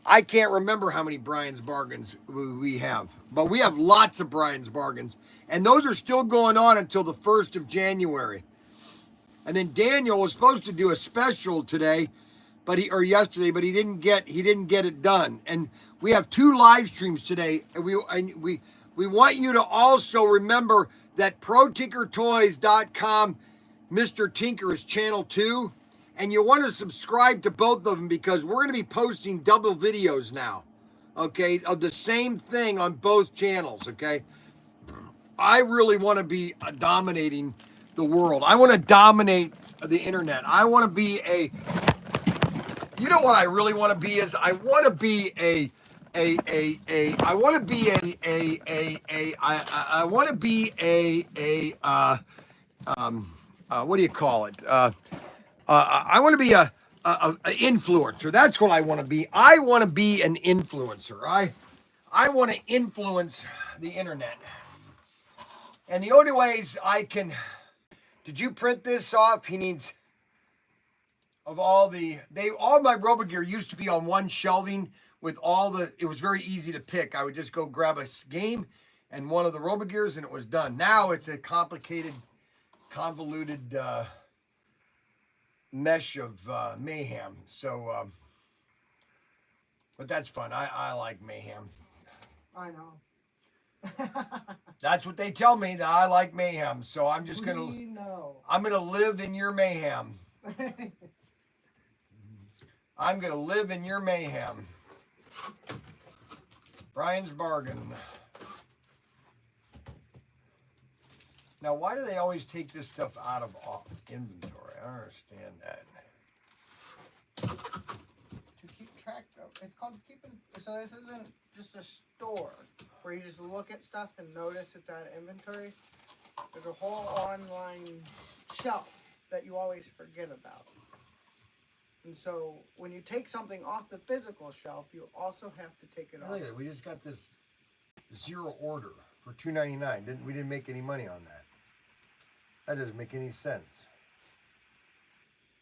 I can't remember how many Brian's bargains we have, but we have lots of Brian's bargains, and those are still going on until the 1st of January. And then Daniel was supposed to do a special today, yesterday, but he didn't get it done. And we have 2 live streams today, and we want you to also remember that Protinkertoys.com, Mr. Tinker is channel 2. And you want to subscribe to both of them because we're going to be posting double videos now, okay, of the same thing on both channels, okay? I really want to be dominating the world. I want to dominate the internet. I want to be you know what I really want to be is I want to be what do you call it? I want to be a influencer. That's what I want to be. I want to be an influencer. I want to influence the internet. And the only ways I can. Did you print this off? He needs of all my RoboGear used to be on one shelving with it was very easy to pick. I would just go grab a game and one of the RoboGears and it was done. Now it's a complicated, convoluted mesh of mayhem. So, but that's fun. I like mayhem. I know. That's what they tell me, that I like mayhem. So I'm just gonna. I'm gonna live in your mayhem. I'm gonna live in your mayhem. Brian's bargain. Now, why do they always take this stuff out of inventory? I don't understand that. To keep track of. It's called keeping. So this isn't just a store where you just look at stuff and notice it's out of inventory. There's a whole online shelf that you always forget about. And so when you take something off the physical shelf, you also have to take it off. Look at it. We just got this 0 order for $2.99. We didn't make any money on that. That doesn't make any sense.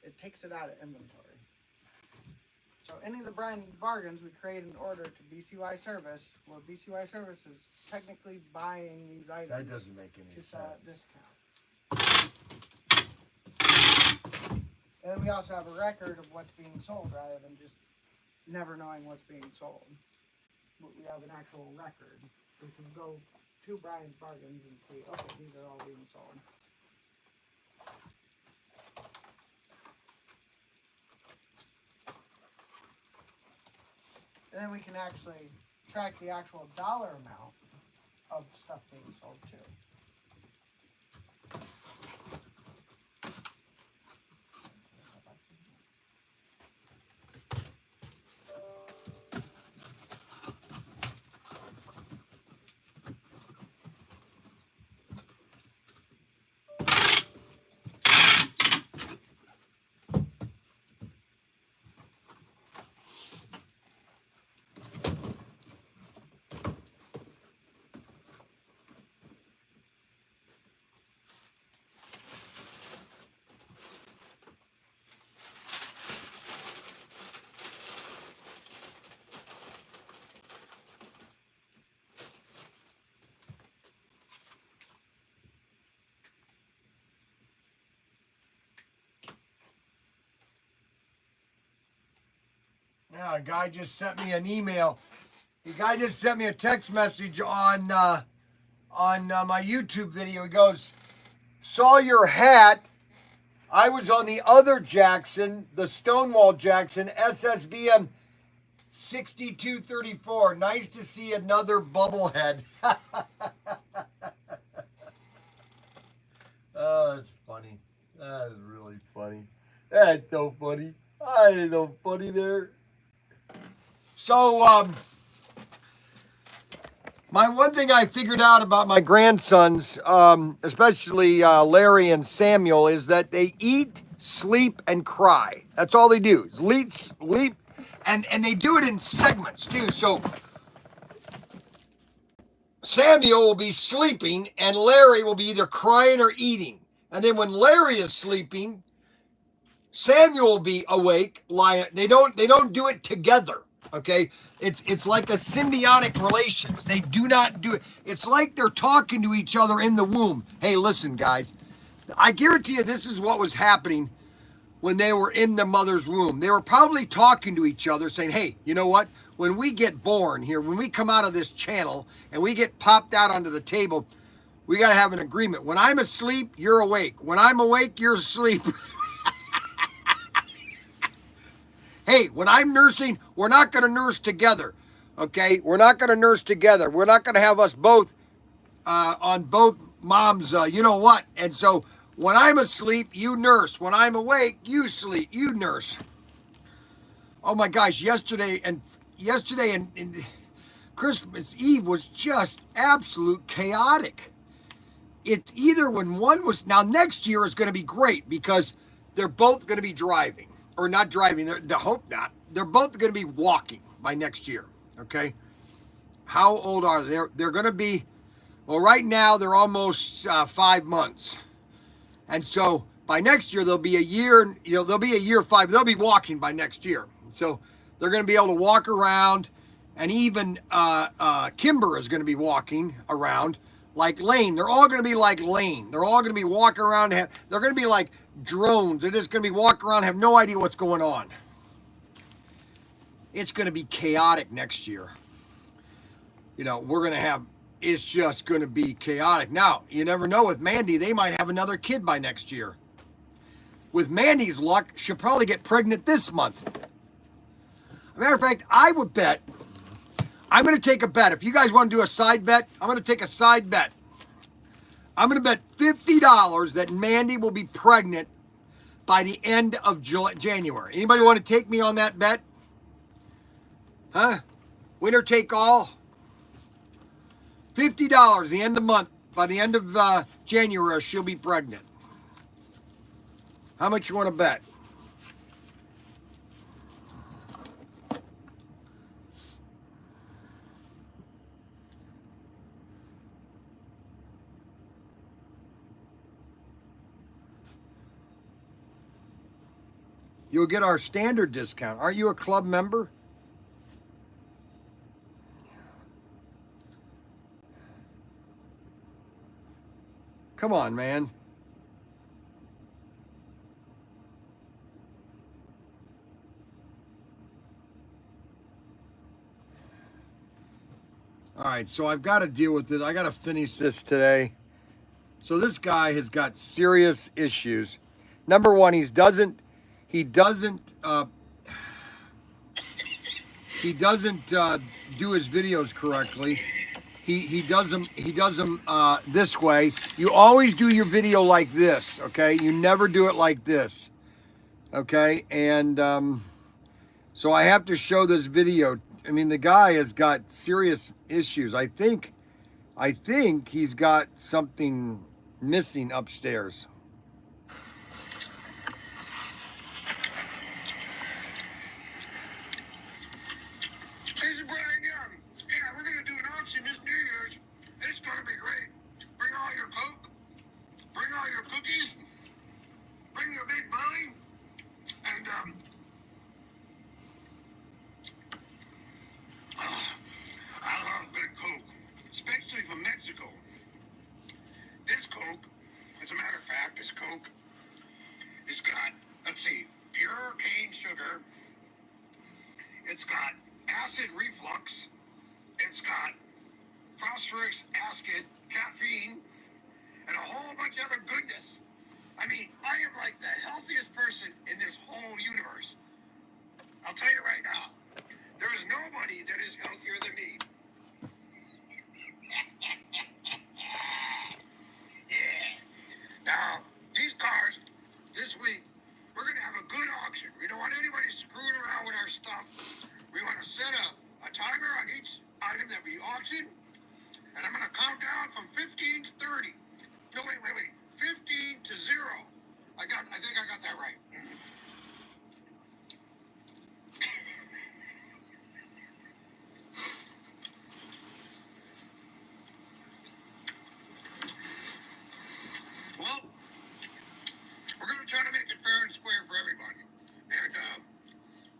It takes it out of inventory. So any of the Brian bargains, we create an order to BCY Service, where BCY Service is technically buying these items. That doesn't make any to sense. sell at discount. And then we also have a record of what's being sold rather than just never knowing what's being sold. We have an actual record. We can go to Brian's bargains and see, okay, these are all being sold. And then we can actually track the actual dollar amount of stuff being sold too. Yeah, a guy just sent me an email. The guy just sent me a text message on my YouTube video. He goes, saw your hat. I was on the other Jackson, the Stonewall Jackson, SSBM 6234. Nice to see another bubblehead. Oh, that's funny. That is really funny. That's so funny. I ain't so funny there. So, my one thing I figured out about my grandsons, especially Larry and Samuel, is that they eat, sleep, and cry. That's all they do. Is eat, sleep, and they do it in segments too. So Samuel will be sleeping, and Larry will be either crying or eating. And then when Larry is sleeping, Samuel will be awake, lying. They don't do it together. Okay, it's like a symbiotic relations. They do not do it. It's like they're talking to each other in the womb. Hey, listen, guys. I guarantee you this is what was happening when they were in the mother's womb. They were probably talking to each other, saying, hey, you know what? When we get born here, when we come out of this channel and we get popped out onto the table, we got to have an agreement. When I'm asleep, you're awake. When I'm awake, you're asleep. Hey, when I'm nursing, we're not going to nurse together, okay? We're not going to nurse together. We're not going to have us both on both moms, you know what? And so when I'm asleep, you nurse. When I'm awake, you sleep, you nurse. Oh my gosh, yesterday and Christmas Eve was just absolute chaotic. It's either when one was, now next year is going to be great because they're both going to be driving. Or not driving, they hope not. They're both going to be walking by next year, okay? How old are they? They're going to be, well, right now they're almost 5 months. And so by next year, they'll be a year, they'll be a year 5. They'll be walking by next year. So they're going to be able to walk around, and even Kimber is going to be walking around like Lane. They're all going to be like Lane. They're all going to be walking around. They're going to be like drones. They're just going to be walking around, have no idea what's going on. It's going to be chaotic next year. We're going to have, it's just going to be chaotic. Now, you never know with Mandy, they might have another kid by next year. With Mandy's luck, she'll probably get pregnant this month. As a matter of fact, I would bet, I'm going to take a bet. If you guys want to do a side bet, I'm going to take a side bet. I'm going to bet $50 that Mandy will be pregnant by the end of January. Anybody want to take me on that bet? Huh? Winner take all? $50 the end of the month. By the end of January, she'll be pregnant. How much you want to bet? You'll get our standard discount. Aren't you a club member? Come on, man. All right, so I've got to deal with this. I got to finish this today. So this guy has got serious issues. Number one, he doesn't do his videos correctly. He does them this way. You always do your video like this, okay? You never do it like this, okay? And so I have to show this video. I mean, the guy has got serious issues. I think he's got something missing upstairs. It's got acid reflux. It's got phosphorus acid, caffeine, and a whole bunch of other goodness. I mean, I am like the healthiest person in this whole universe. I'll tell you right now, there is nobody that is healthier than me. Yeah. Now, these cars, this week, we're going to have a good auction. We don't want anybody screwing around with our stuff. We want to set a timer on each item that we auction, and I'm going to count down from 15 to 30. No, wait. 15 to 0. I think I got that right. Well, we're going to try to make it fair and square for everybody. And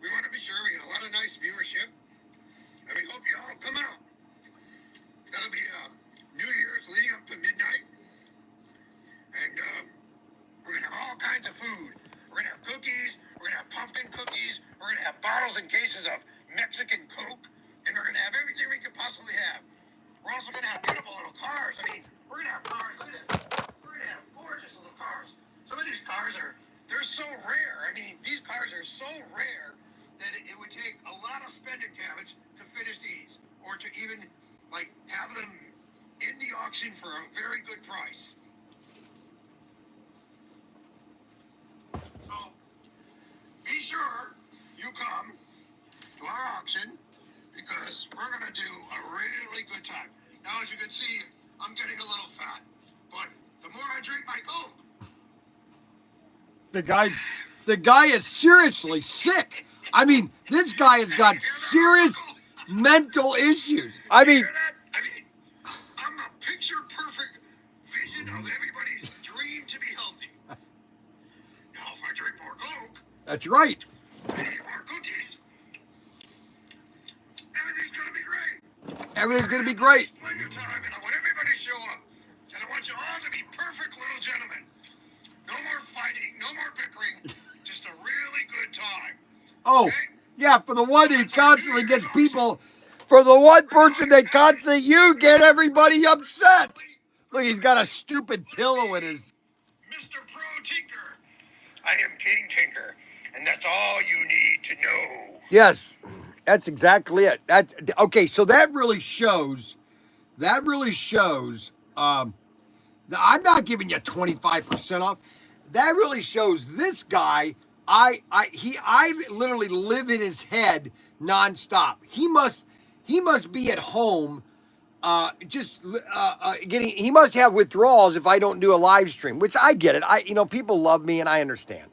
we want to be sure we get a lot of nice viewership. And we hope you all come out. That'll be New Year's leading up to midnight. And we're going to have all kinds of food. We're going to have cookies. We're going to have pumpkin cookies. We're going to have bottles and cases of Mexican Coke. And we're going to have everything we could possibly have. We're also going to have beautiful little cars. I mean, we're going to have cars. Look at this. We're going to have gorgeous little cars. Some of these cars they're so rare. I mean, these cars are so rare that it would take a lot of spending cabbage to finish these. Or to even, like, have them in the auction for a very good price. So, be sure you come to our auction because we're going to do a really good time. Now, as you can see, I'm getting a little fat, but the more I drink my Coke, The guy is seriously sick. I mean, this guy has got serious mental issues. I mean, hear that? I mean, I'm a picture-perfect vision of everybody's dream to be healthy. Now, if I drink more Coke, that's right. and eat more cookies, everything's going to be great. Everything's going to be great. Splendid time, and I want everybody to show up. And I want you all to be perfect little gentlemen. No more fighting, no more bickering, just a really good time. Oh, Okay? yeah, for the one who constantly gets people, for the one person that constantly, you get everybody upset. Look, he's got a stupid pillow in his. Mr. Pro Tinker. I am King Tinker, and that's all you need to know. Yes, that's exactly it. That's okay. So that really shows. I'm not giving you 25% off. That really shows this guy. I literally live in his head nonstop. He must be at home, getting. He must have withdrawals if I don't do a live stream, which I get it. People love me and I understand.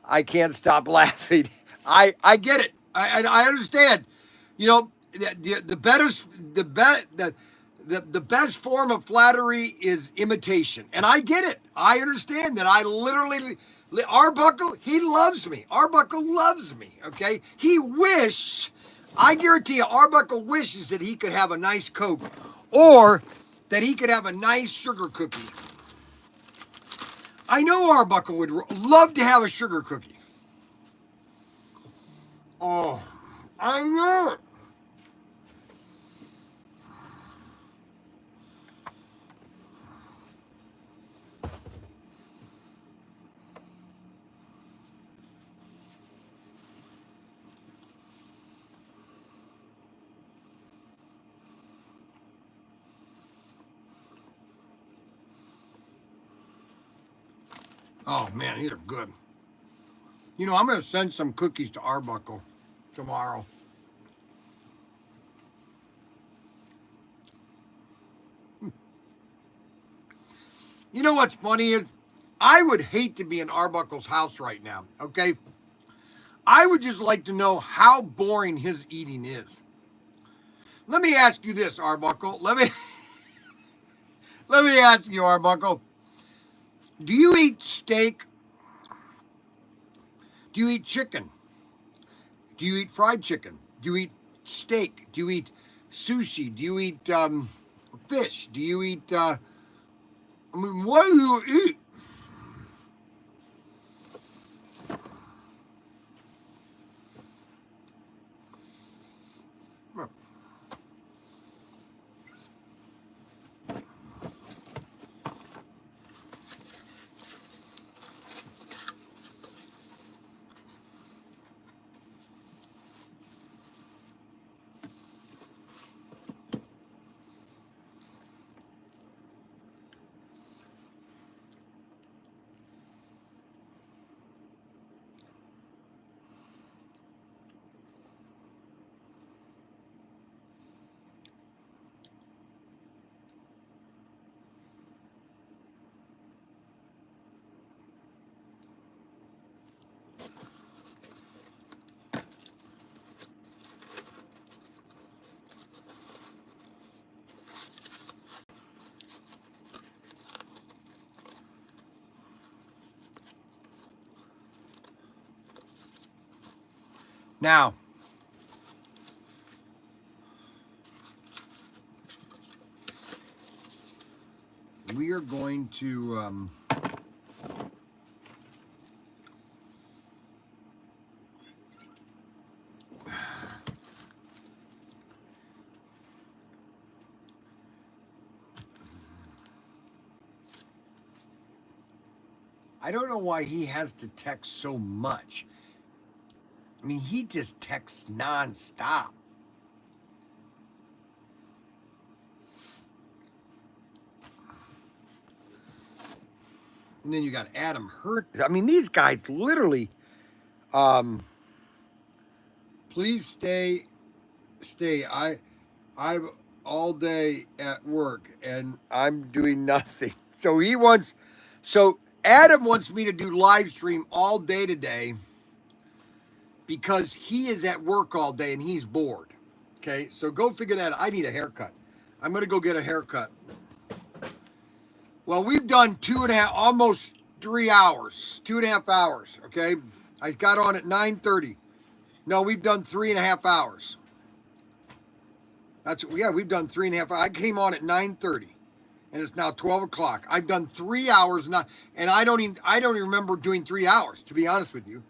I can't stop laughing. I get it. I understand. The best form of flattery is imitation. And I get it. I understand that. Arbuckle, he loves me. Arbuckle loves me, okay? I guarantee you, Arbuckle wishes that he could have a nice Coke or that he could have a nice sugar cookie. I know Arbuckle would love to have a sugar cookie. Oh, I know it. Oh, man, these are good. I'm going to send some cookies to Arbuckle tomorrow. You know what's funny is I would hate to be in Arbuckle's house right now, okay? I would just like to know how boring his eating is. Let me ask you this, Arbuckle. Let me ask you, Arbuckle. Do you eat steak? Do you eat chicken? Do you eat fried chicken? Do you eat steak? Do you eat sushi? Do you eat fish? Do you eat, what do you eat? Now, we are going to I don't know why he has to text so much. I mean, he just texts nonstop. And then you got Adam Hurt. I mean, these guys literally, please stay. I'm all day at work and I'm doing nothing. So Adam wants me to do live stream all day today because he is at work all day and he's bored. Okay, so go figure that out. I need a haircut. I'm gonna go get a haircut. Well, we've done 2.5, almost 3 hours, 2.5 hours. Okay, I got on at 9:30. No, we've done 3.5 hours. We've done 3.5 hours. I came on at 9:30, and it's now 12 o'clock. I've done 3 hours now, and I don't even remember doing 3 hours. To be honest with you,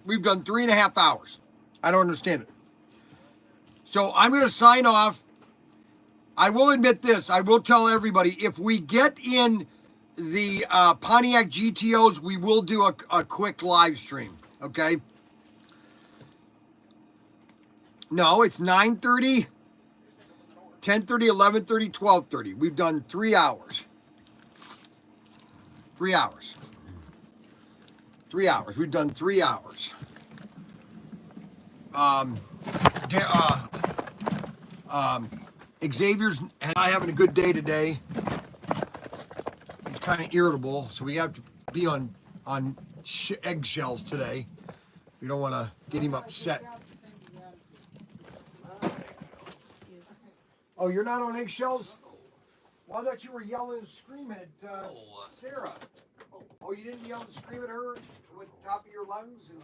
we've done 3.5 hours. I don't understand it. So I'm going to sign off. I will admit this. I will tell everybody, if we get in the Pontiac GTOs, we will do a quick live stream, okay? No, it's 9:30, 10:30, 11:30, 12:30. We've done 3 hours. 3 hours. 3 hours. We've done 3 hours. Xavier's not having a good day today. He's kind of irritable, so we have to be on eggshells today. We don't want to get him upset. Oh, you're not on eggshells? Well, I thought you were yelling and screaming at Sarah. Oh, you didn't yell and scream at her with the top of your lungs and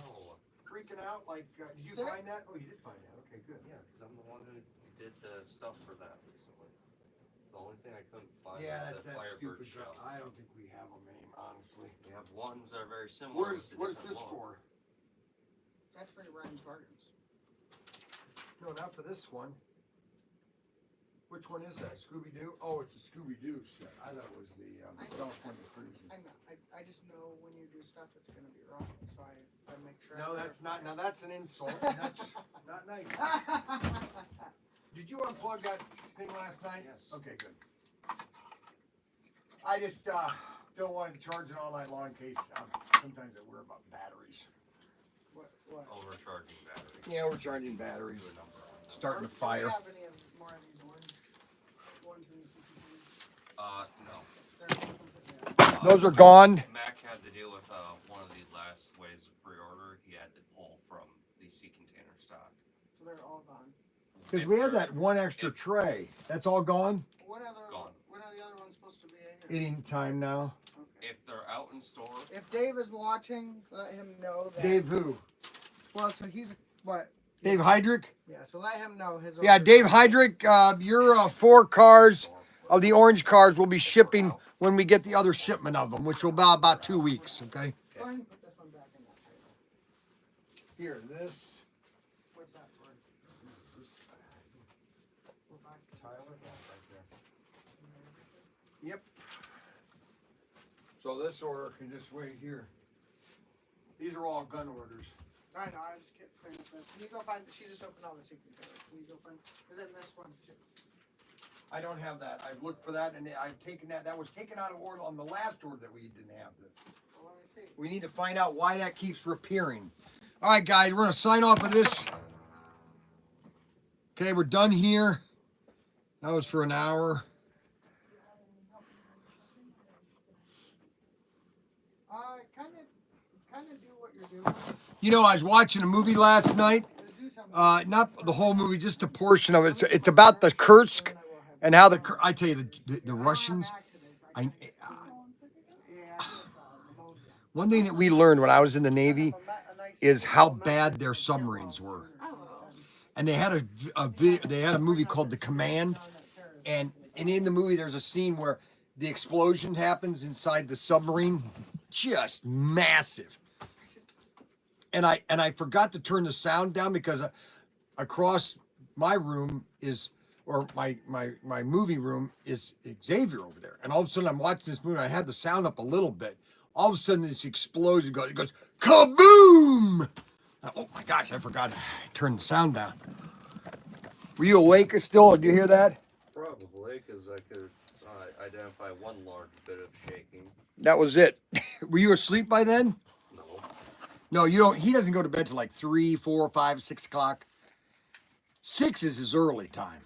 freaking out? Like, did you find that? Oh, you did find that. Okay, good. Yeah, because I'm the one who did the stuff for that recently. It's the only thing I couldn't find. Yeah, was that's the that Firebird stupid shell. I don't think we have a name, honestly. We have ones that are very similar. What is this for? That's for Ryan's bargains. No, not for this one. Which one is that? Scooby-Doo? Oh, it's a Scooby-Doo set. I thought it was the California Cruising. I know. I just know when you do stuff, it's going to be wrong. So I make sure. No, that's not. Now that's an insult. That's not nice. Did you unplug that thing last night? Yes. Okay, good. I just don't want to charge it all night long in case sometimes I worry about batteries. What? Overcharging batteries. Yeah, we're charging batteries. Starting to fire. Do you have any more of these ones in the CCTVs? No. Those are gone. Mac had to deal with one of the last waves of pre-order. He had to pull from the sea container stock. So they're all gone. Because we had that one extra tray. That's all gone? When are Gone. the other ones supposed to be here? Any time now. Okay. If they're out in store, If Dave is watching, let him know that. Dave who? Well, so he's what? Dave Heydrich? Yeah, so let him know his. Yeah, order's Dave gone. Heydrich, your 4 cars of the orange cars will be shipping when we get the other shipment of them, which will be about 2 weeks, okay? Go ahead and put this one back in that table. Here, this. What's that for? What box? Tyler, right there. Yep. So this order can just wait here. These are all gun orders. I know, I just kept cleaning up this. Can you go find, she just opened all the secret doors. Can you go find, and then this one too. I don't have that. I've looked for that and I've taken that. That was taken out of order on the last order that we didn't have this. Well, let me see. We need to find out why that keeps appearing. All right, guys, we're going to sign off of this. Okay, we're done here. That was for an hour. Kind of do what you're doing. You know, I was watching a movie last night. Do something. Not the whole movie, just a portion of it. It's about the Kursk and how I tell you, the Russians. One thing that we learned when I was in the Navy, is how bad their submarines were. And they had a video. They had a movie called The Command, and in the movie there's a scene where the explosion happens inside the submarine, just massive. And I forgot to turn the sound down because across my room is, or my movie room is Xavier over there. And all of a sudden I'm watching this movie and I had the sound up a little bit. All of a sudden this explosion goes, it goes kaboom! Oh my gosh, I forgot to turn the sound down. Were you awake or still? Did you hear that? Probably, because I could identify one large bit of shaking. That was it. Were you asleep by then? No. No, you don't. He doesn't go to bed till like 3, 4, 5, 6 o'clock. 6 is his early time.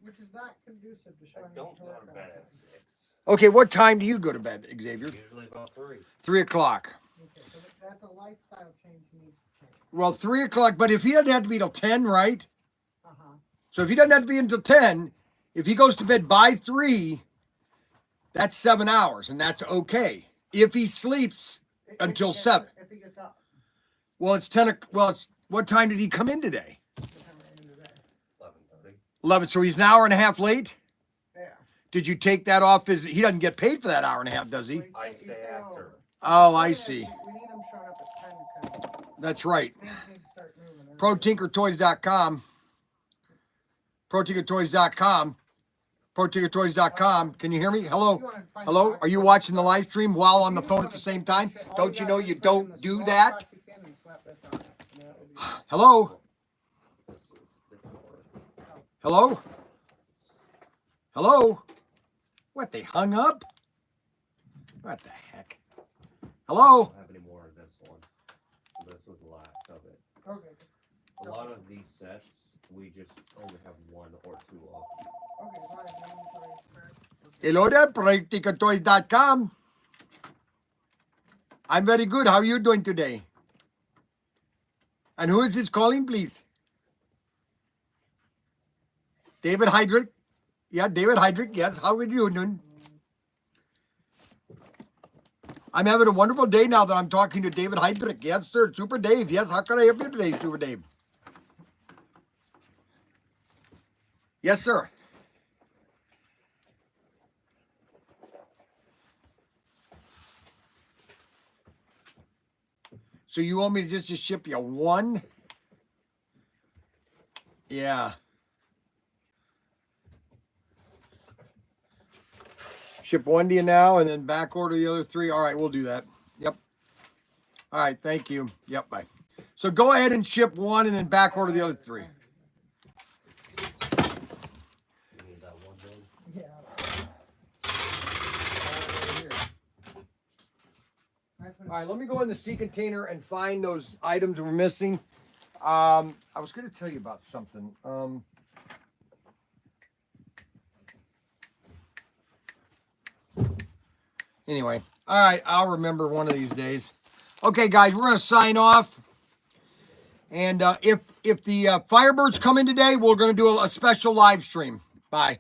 Which is not conducive to I showing don't go to bed at 6. Okay, what time do you go to bed, Xavier? Usually about 3. 3 o'clock. Okay, so that's a lifestyle change he needs to change. Well, 3 o'clock, but if he doesn't have to be till 10, right? Uh-huh. So if he doesn't have to be until 10, if he goes to bed by 3, that's 7 hours, and that's okay. If he sleeps until 7. If he gets up. Well, it's 10. Well, it's what time did he come in today? 11:30. 11. So he's an hour and a half late. Yeah. Did you take that off? He doesn't get paid for that hour and a half, does he? I stay after. over. Oh, I see. We need him showing up at 10 because That's right. things need to start moving. Protinkertoys.com. Protinkertoys.com. Protinkertoys.com. Can you hear me? Hello? Hello? Are you watching the live stream while on the phone at the same time? Don't you know you don't do that? Hello? Hello? Hello? What, they hung up? What the heck? I Hello? don't have any more of this one. So this was the last of it. Okay. A lot of these sets, we just only have 1 or 2 of. Okay, as long as the inventory is correct. Hello there, Protinkertoys.com. I'm very good. How are you doing today? And who is this calling, please? David Heydrich. Yeah, David Heydrich. Yes, how are you doing? I'm having a wonderful day now that I'm talking to David Heydrich. Yes, sir. Super Dave. Yes, how can I help you today, Super Dave? Yes, sir. So you want me to just ship you 1? Yeah. Ship 1 to you now and then back order the other 3. All right, we'll do that. Yep. All right, thank you. Yep, bye. So go ahead and ship 1 and then back order the other 3. You need that one then? Yeah. All right, let me go in the sea container and find those items we're missing. I was going to tell you about something. Anyway, all right, I'll remember one of these days. Okay, guys, we're going to sign off. And if the Firebirds come in today, we're going to do a special live stream. Bye.